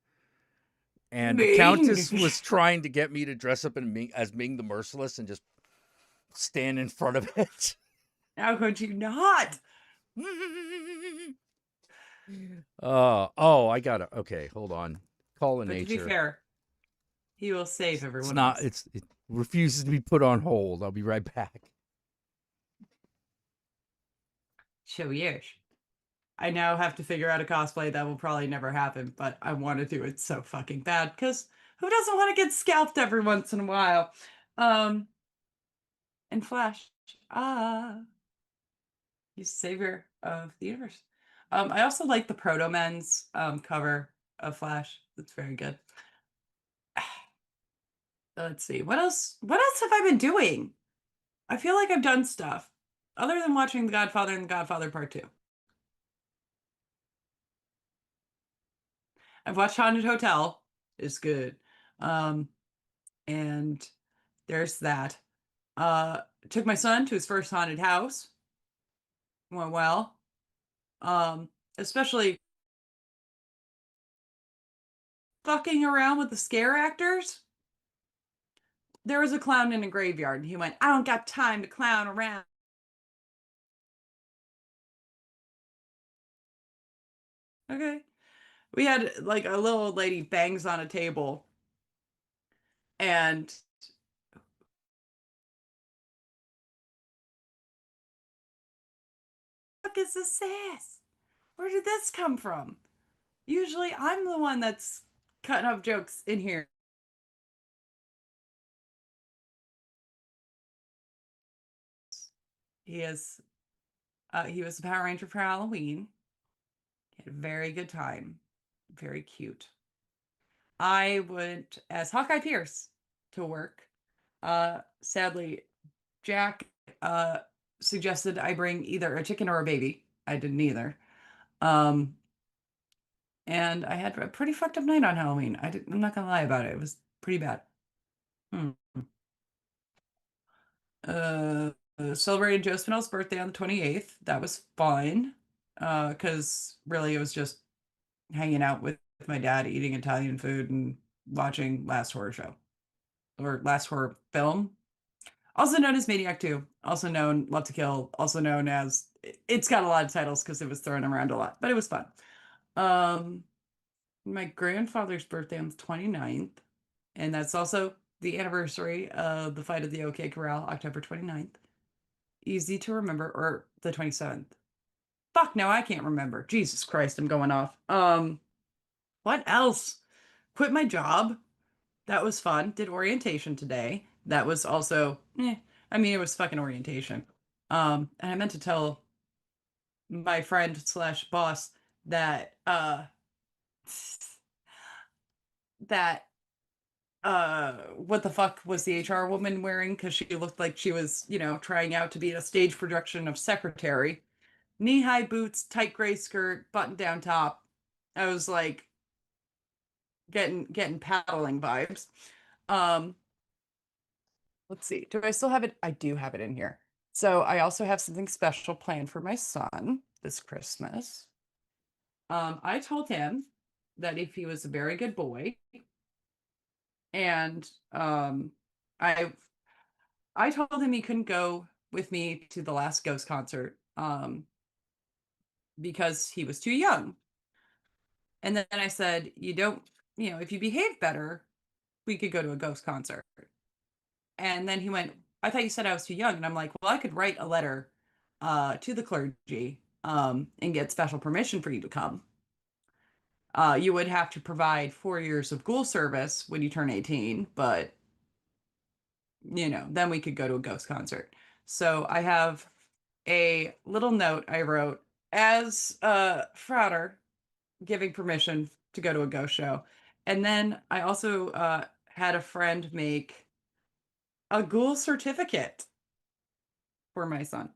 And the Countess was trying to get me to dress up as Ming the Merciless and just stand in front of it. How could you not? I gotta. Okay, hold on. Call of nature. To be fair, he will save everyone. It's not. It refuses to be put on hold. I'll be right back. So yes, I now have to figure out a cosplay that will probably never happen, but I want to do it so fucking bad because who doesn't want to get scalped every once in a while? And Flash, he's savior of the universe. I also like the Proto Men's cover of Flash. That's very good. Let's see. What else have I been doing? I feel like I've done stuff other than watching The Godfather and The Godfather Part 2. I've watched Haunted Hotel. It's good. And There's that. Took my son to his first haunted house. Went well. Especially fucking around with the scare actors. There was a clown in a graveyard, and he went, I don't got time to clown around. Okay. We had like a little old lady bangs on a table, and what is this sass? Where did this come from? Usually I'm the one that's cutting up jokes in here. He was a Power Ranger for Halloween. He had a very good time. Very cute. I went as Hawkeye Pierce to work. Sadly, Jack suggested I bring either a chicken or a baby. I did neither. Um, and I had a pretty fucked up night on Halloween. I'm not gonna lie about it. It was pretty bad. Hmm. Celebrated Joe Spinell's birthday on the 28th. That was fun. Because really it was just hanging out with my dad, eating Italian food and watching Last Horror Show or Last Horror Film, also known as Maniac 2, also known Love to Kill, also known as it's got a lot of titles because it was thrown around a lot, but it was fun. My grandfather's birthday on the 29th, and that's also the anniversary of the fight at the OK Corral, October 29th. Easy to remember, or the 27th. Fuck, no, I can't remember. Jesus Christ, I'm going off. What else? Quit my job. That was fun. Did orientation today. That was also, I mean, it was fucking orientation. And I meant to tell my friend slash boss that, that, what the fuck was the HR woman wearing? Because she looked like she was, trying out to be in a stage production of Secretary. Knee-high boots, tight gray skirt, button-down top. I was like getting paddling vibes. Let's see. Do I still have it? I do have it in here. So I also have something special planned for my son this Christmas. I told him that if he was a very good boy, and I told him he couldn't go with me to the last Ghost concert because he was too young. And then I said, if you behave better, we could go to a Ghost concert. And then he went, I thought you said I was too young. And I'm like, well, I could write a letter to the clergy and get special permission for you to come. You would have to provide 4 years of ghoul service when you turn 18, but then we could go to a Ghost concert. So I have a little note I wrote as Frater giving permission to go to a ghost show. And then I also had a friend make a ghoul certificate for my son.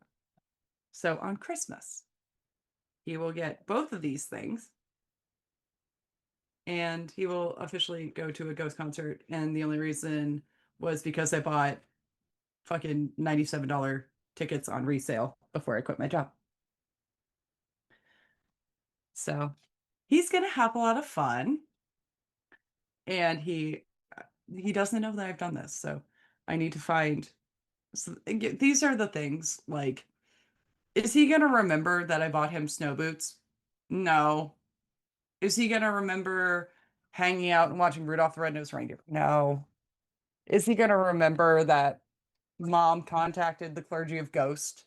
So on Christmas, he will get both of these things. And he will officially go to a ghost concert. And the only reason was because I bought fucking $97 tickets on resale before I quit my job. So he's going to have a lot of fun. And he doesn't know that I've done this. So I need to find. So these are the things, like, is he going to remember that I bought him snow boots? No. Is he going to remember hanging out and watching Rudolph the Red-Nosed Reindeer? No. Is he going to remember that Mom contacted the clergy of Ghost?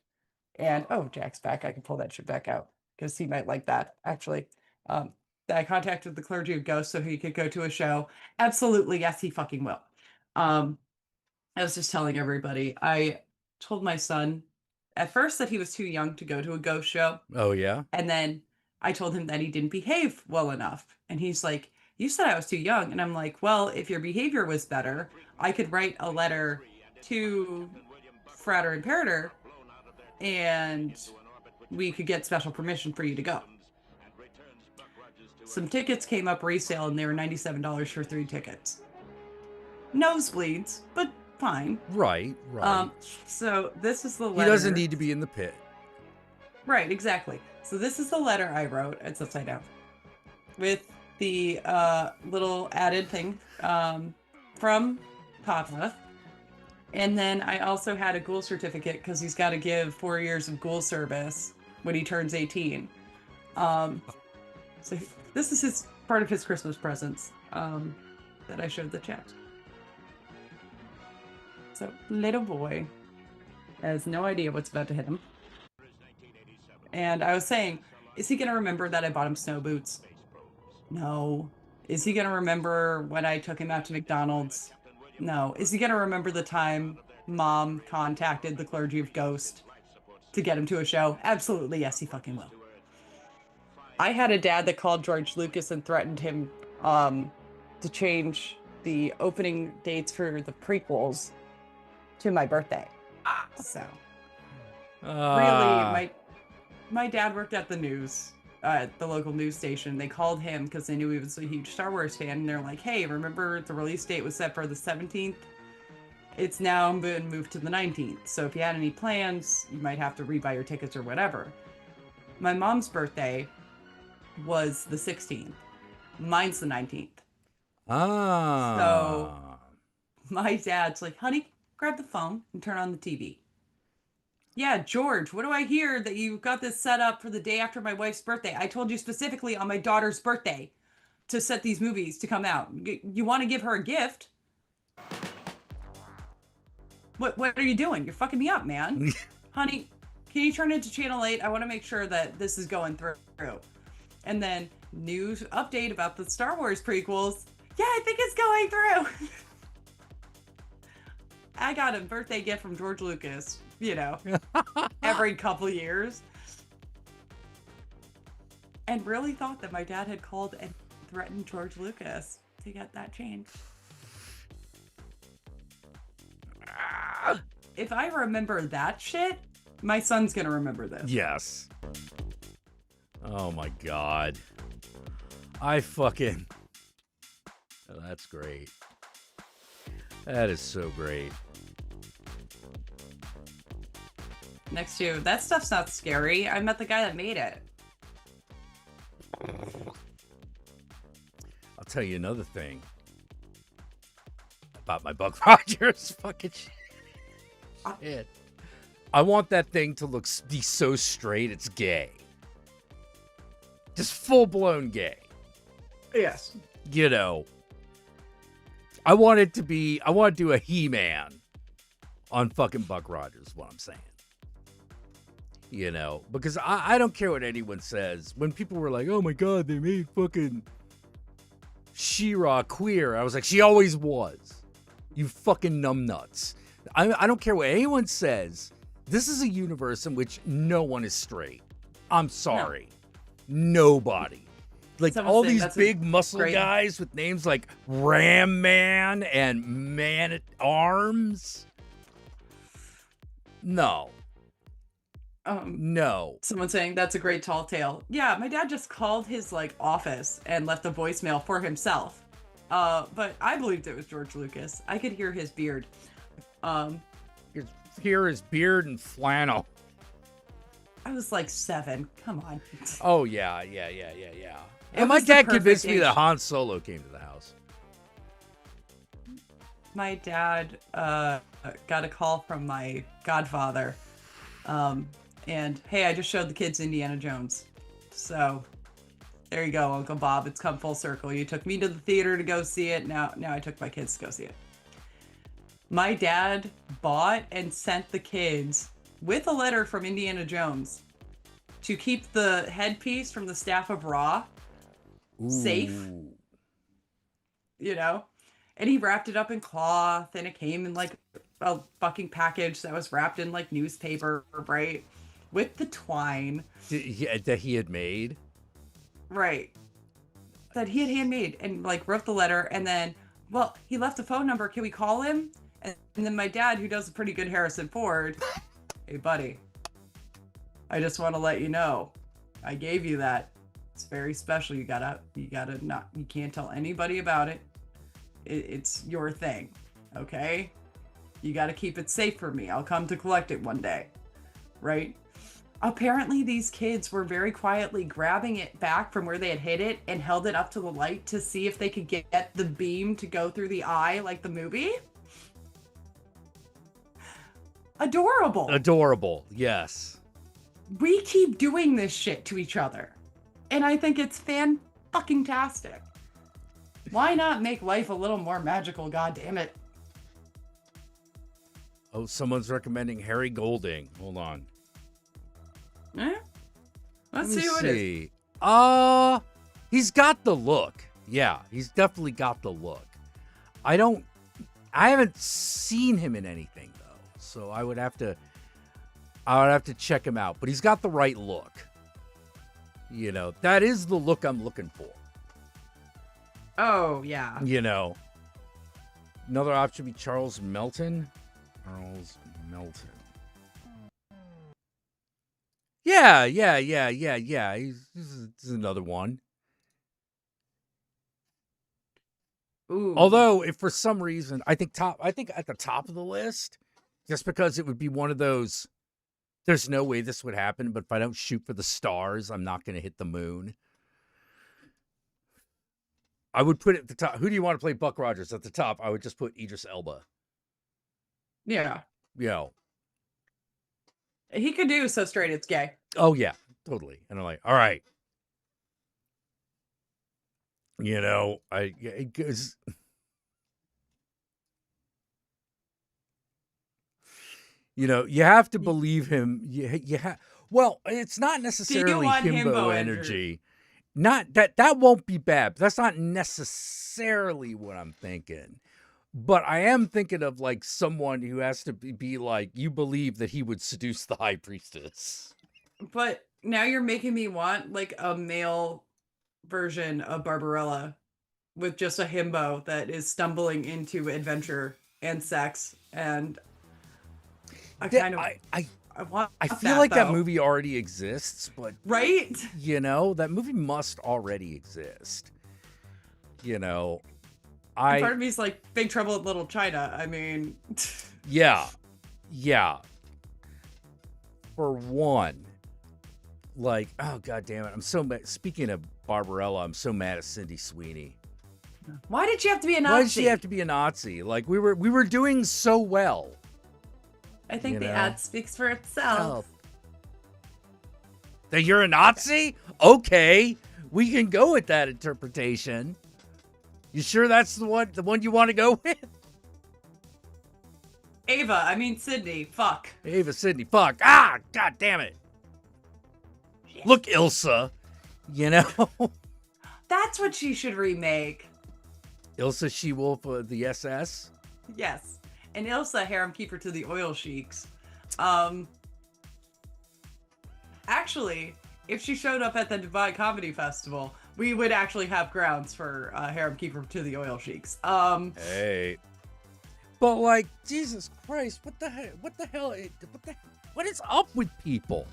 And, oh, Jack's back. I can pull that shit back out because he might like that, actually. That I contacted the clergy of Ghost so he could go to a show. Absolutely, yes, he fucking will. I was just telling everybody, I told my son at first that he was too young to go to a ghost show. Oh, yeah? And then I told him that he didn't behave well enough. And he's like, you said I was too young. And I'm like, well, if your behavior was better, I could write a letter to Frater Imperator and we could get special permission for you to go. Some tickets came up resale and they were $97 for 3 tickets. Nosebleeds, but fine. Right. So this is the He letter. doesn't need to be in the pit. Right, exactly. So this is the letter I wrote. It's upside down. With the little added thing from Papa. And then I also had a ghoul certificate because he's got to give 4 years of ghoul service when he turns 18. So this is his part of his Christmas presents that I showed the chat. So little boy has no idea what's about to hit him. And I was saying, is he going to remember that I bought him snow boots? No. Is he going to remember when I took him out to McDonald's? No. Is he going to remember the time Mom contacted the clergy of Ghost to get him to a show? Absolutely, yes, he fucking will. I had a dad that called George Lucas and threatened him to change the opening dates for the prequels to my birthday. So, really, my dad worked at the news, the local news station. They called him because they knew he was a huge Star Wars fan. And they're like, hey, remember the release date was set for the 17th? It's now been moved to the 19th. So if you had any plans, you might have to rebuy your tickets or whatever. My mom's birthday was the 16th. Mine's the 19th. So my dad's like, honey, grab the phone and turn on the TV. Yeah, George, what do I hear that you got this set up for the day after my wife's birthday? I told you specifically on my daughter's birthday to set these movies to come out. You want to give her a gift? What are you doing? You're fucking me up, man. Honey, can you turn it to channel 8? I want to make sure that this is going through. And then news update about the Star Wars prequels. Yeah, I think it's going through. I got a birthday gift from George Lucas, every couple years. And really thought that my dad had called and threatened George Lucas to get that changed. If I remember that shit, my son's gonna remember this. Yes. Oh my God. Oh, that's great. That is so great. Next to that stuff's not scary. I met the guy that made it. I'll tell you another thing about my Buck Rogers fucking shit. I want that thing to be so straight it's gay. Just full-blown gay. Yes. I want to do a He-Man on fucking Buck Rogers, is what I'm saying. Because I don't care what anyone says. When people were like, oh my God, they made fucking She-Ra queer, I was like, she always was. You fucking numbnuts. I don't care what anyone says. This is a universe in which no one is straight. I'm sorry. No. Nobody. Like all these big muscle guys with names like Ram Man and Man at Arms. No. No. Someone saying that's a great tall tale. Yeah, my dad just called his office and left a voicemail for himself. But I believed it was George Lucas. I could hear his beard. You hear his beard and flannel. I was like 7. Come on. Oh yeah. And my dad convinced me that Han Solo came to the house. My dad got a call from my godfather. And hey, I just showed the kids Indiana Jones. So there you go, Uncle Bob. It's come full circle. You took me to the theater to go see it. Now I took my kids to go see it. My dad bought and sent the kids with a letter from Indiana Jones to keep the headpiece from the Staff of Ra safe. And he wrapped it up in cloth, and it came in a fucking package that was wrapped in newspaper, right? With the twine. That he had made? Right. That he had handmade and wrote the letter, and then, he left a phone number. Can we call him? And then my dad, who does a pretty good Harrison Ford, hey buddy, I just want to let you know, I gave you that. It's very special. You can't tell anybody about it. It's your thing. Okay. You got to keep it safe for me. I'll come to collect it one day. Right? Apparently, these kids were very quietly grabbing it back from where they had hit it and held it up to the light to see if they could get the beam to go through the eye like the movie. Adorable. Adorable, yes. We keep doing this shit to each other. And I think it's fan-fucking-tastic. Why not make life a little more magical, goddammit? Oh, someone's recommending Harry Golding. Hold on. Eh? Let's Let me see who it is. see. He's got the look. Yeah, he's definitely got the look. I haven't seen him in anything though, so I would have to check him out. But he's got the right look. You know, that is the look I'm looking for. Oh, yeah. You know, another option would be Charles Melton. Charles Melton. Yeah. He's another one. Ooh. Although, if for some reason, I think at the top of the list, just because it would be one of those, there's no way this would happen, but if I don't shoot for the stars, I'm not going to hit the moon. I would put it at the top. Who do you want to play Buck Rogers? At the top, I would just put Idris Elba. Yeah. You know. He could do So Straight It's Gay. Oh, yeah, totally. And I'm like, all right. You know, it goes. You know, you have to believe him. Well, it's not necessarily himbo energy. Not that won't be bad. That's not necessarily what I'm thinking. But I am thinking of like someone who has to be like, you believe that he would seduce the high priestess. But now you're making me want like a male version of Barbarella with just a himbo that is stumbling into adventure and sex. And I feel like that movie already exists, but right? You know, that movie must already exist. You know, part of me is like Big Trouble in Little China. I mean, yeah. For one, like, oh god damn it, I'm so mad. Speaking of Barbarella, I'm so mad at Cindy Sweeney. Why did she have to be a Nazi? Why did she have to be a Nazi? Like we were doing so well. I think the ad speaks for itself. That you're a Nazi? Okay, we can go with that interpretation. You sure that's the one you want to go with? Sydney, fuck. Sydney, fuck. Ah, god damn it. Yeah. Look, Ilsa, you know? That's what she should remake. Ilsa She-Wolf of the SS? Yes. And Ilsa, harem keeper to the oil sheiks. Actually, if she showed up at the Dubai Comedy Festival, we would actually have grounds for harem keeper to the oil sheiks. Hey. But like, Jesus Christ, what the hell, what is up with people?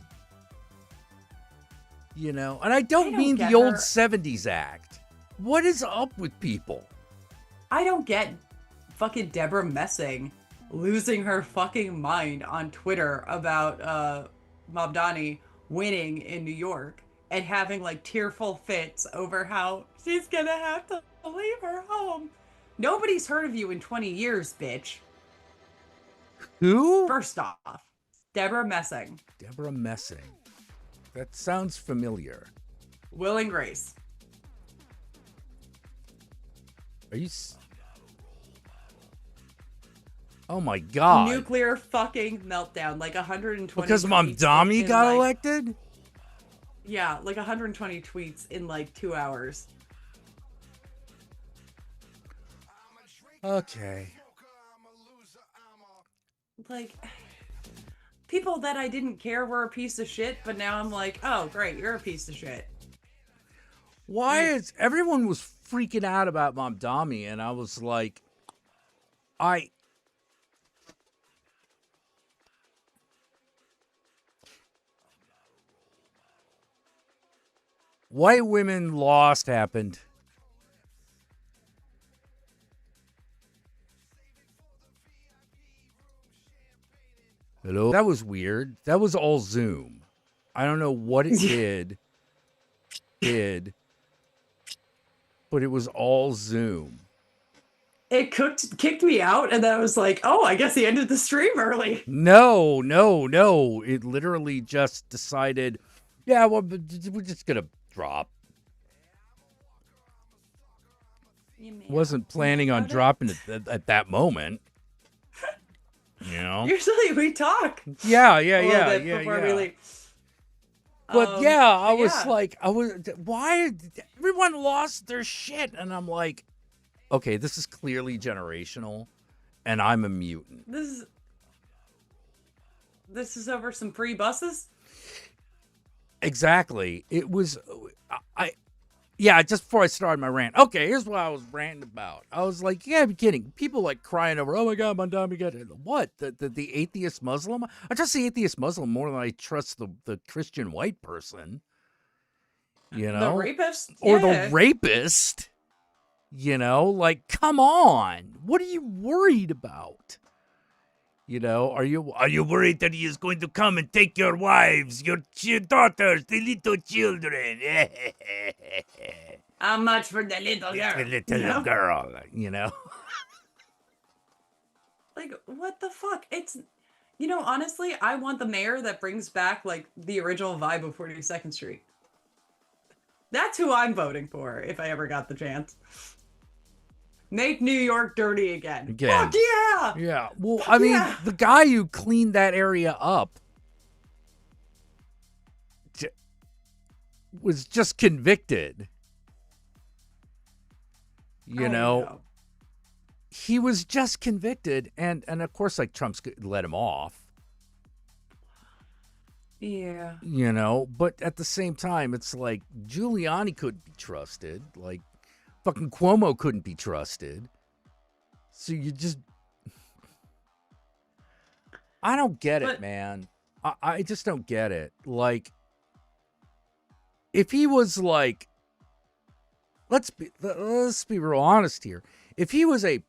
You know, and I don't mean the old 70s act. What is up with people? I don't get fucking Deborah Messing losing her fucking mind on Twitter about Mabdani winning in New York and having like tearful fits over how she's gonna have to leave her home. Nobody's heard of you in 20 years, bitch. Who? First off, Deborah Messing. Deborah Messing. That sounds familiar. Will and Grace. Are you... Oh my god. Nuclear fucking meltdown. Like 120 because Mamdani got elected? Yeah, like 120 tweets in like 2 hours. Okay. Like, people that I didn't care were a piece of shit, but now I'm like, oh, great, you're a piece of shit. Why is everyone was freaking out about Mamdani, and I was like, White women lost happened. Hello? That was weird. That was all Zoom. I don't know what it did, but it was all Zoom. It kicked me out, and then I was like, oh, I guess he ended the stream early. No. It literally just decided, yeah, well, we're just going to drop. Wasn't planning on dropping it at that moment. You know? Usually we talk. Yeah. Before we leave. But I was like, why everyone lost their shit? And I'm like, okay, this is clearly generational, and I'm a mutant. This is over some free buses? Exactly. It was, just before I started my rant. Okay, here's what I was ranting about. I was like, yeah, I'm kidding. People like crying over, oh my God, Mandami got it. What? The atheist Muslim? I trust the atheist Muslim more than I trust the Christian white person. You know? The rapist? Or the rapist. You know? Like, come on. What are you worried about? You know, are you worried that he is going to come and take your wives, your daughters, the little children? How much for the little girl? The little girl, you know? Like, what the fuck? It's, honestly, I want the mayor that brings back, like, the original vibe of 42nd Street. That's who I'm voting for, if I ever got the chance. Make New York dirty again. Fuck yeah! Yeah. Well, I mean, the guy who cleaned that area up was just convicted. You know? He was just convicted, and of course, like, Trump's let him off. Yeah. You know, but at the same time, it's like Giuliani couldn't be trusted. Like, fucking Cuomo couldn't be trusted. So you just... I don't get it, man. I just don't get it. Like, if he was like... Let's be real honest here. If he was a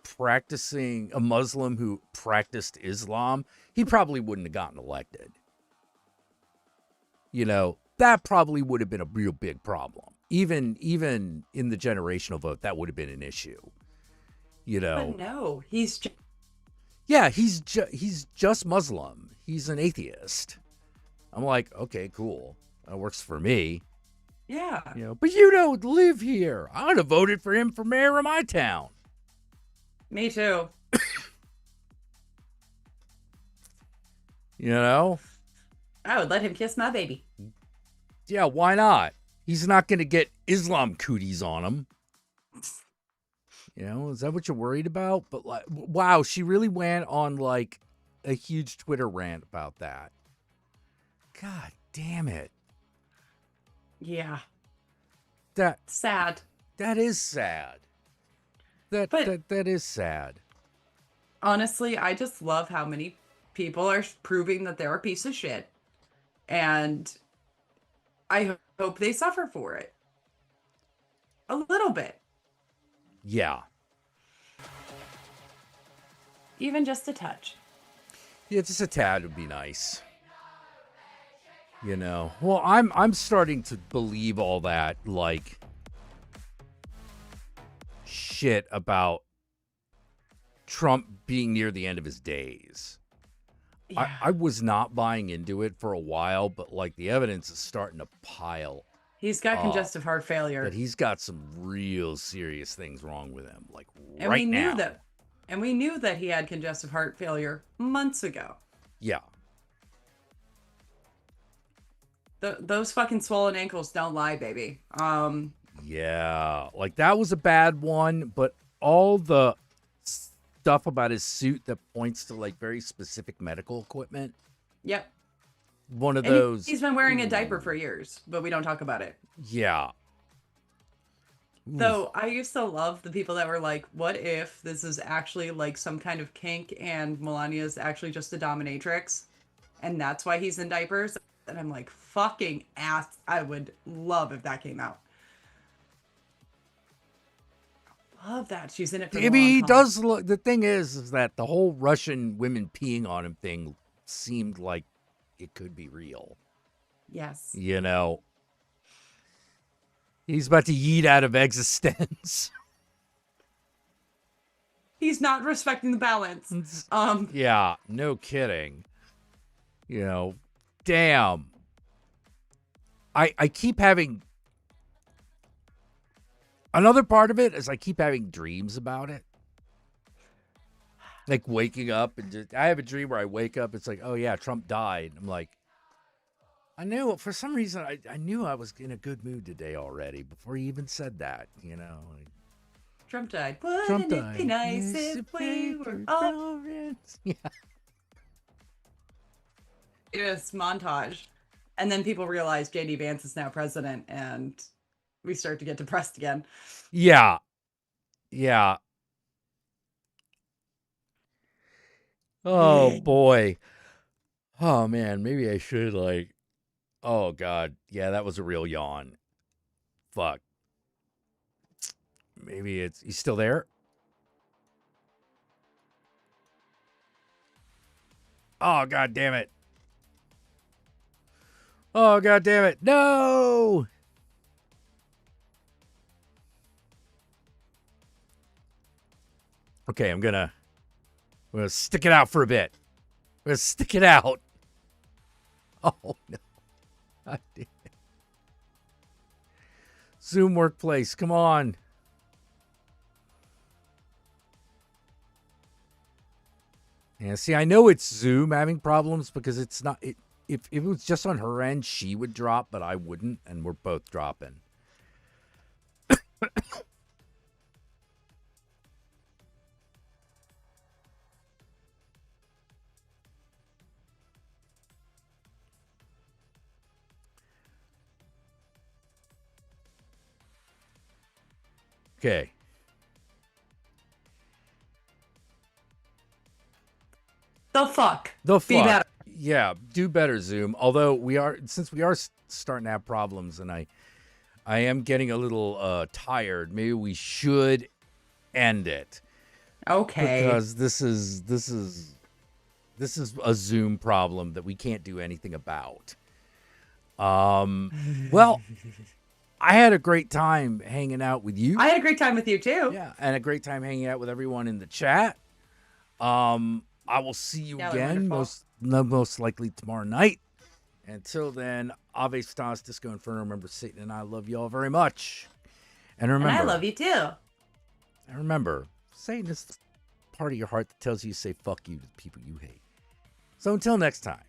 Muslim who practiced Islam, he probably wouldn't have gotten elected. You know, that probably would have been a real big problem. Even in the generational vote, that would have been an issue. You know. But no, he's just Muslim. He's an atheist. I'm like, okay, cool. That works for me. Yeah. You know, but you don't live here. I would have voted for him for mayor of my town. Me too. You know? I would let him kiss my baby. Yeah, why not? He's not going to get Islam cooties on him. You know, is that what you're worried about? But like, wow, she really went on like a huge Twitter rant about that. God damn it. Yeah. That's sad. That is sad. That is sad. Honestly, I just love how many people are proving that they're a piece of shit. And I hope they suffer for it. A little bit. Yeah. Even just a touch. Yeah, just a tad would be nice. You know. Well, I'm starting to believe all that like shit about Trump being near the end of his days. Yeah. I was not buying into it for a while, but like the evidence is starting to pile. He's got congestive heart failure. That he's got some real serious things wrong with him, like and right we knew now. We knew that he had congestive heart failure months ago. Yeah. Those fucking swollen ankles don't lie, baby. Yeah, like that was a bad one, but all the stuff about his suit that points to like very specific medical equipment. Yep. One of those. He's been wearing a diaper for years, but we don't talk about it. Yeah. Though I used to love the people that were like, what if this is actually like some kind of kink and Melania's actually just a dominatrix and that's why he's in diapers? And I'm like, fucking ass. I would love if that came out. Love that. She's in it for Maybe he does look. The thing is that the whole Russian women peeing on him thing seemed like it could be real. Yes. You know, he's about to yeet out of existence. He's not respecting the balance. Yeah, no kidding. You know, damn. I keep having, another part of it is I keep having dreams about it. Like waking up and just, I have a dream where I wake up, it's like, oh yeah, Trump died. I'm like, I knew, for some reason, I knew I was in a good mood today already before he even said that, you know. Like, Trump died. Trump Wouldn't it died. be nice if we were all Yeah. this montage? And then people realize JD Vance is now president, and we start to get depressed again. Yeah. Yeah. Oh boy. Oh man, maybe I should like, oh god. Yeah, that was a real yawn. Fuck. Maybe it's, he's still there? Oh god damn it. Oh god damn it. No. Okay, I'm gonna stick it out for a bit. I'm gonna stick it out. Oh no. God damn it. Zoom Workplace, come on. Yeah, see, I know it's Zoom having problems because it's not, if it was just on her end, she would drop, but I wouldn't, and we're both dropping. Okay. The fuck. The fuck. Be better. Yeah, do better, Zoom. Although since we are starting to have problems, and I am getting a little tired. Maybe we should end it. Okay. Because this is a Zoom problem that we can't do anything about. Well, I had a great time hanging out with you. I had a great time with you too. Yeah, and a great time hanging out with everyone in the chat. I will see you Yeah, again, most likely tomorrow night. Until then, Ave Stas, Disco Inferno. Remember, Satan and I love you all very much. And remember, And I love you too. And remember, Satan is the part of your heart that tells you to say fuck you to the people you hate. So until next time.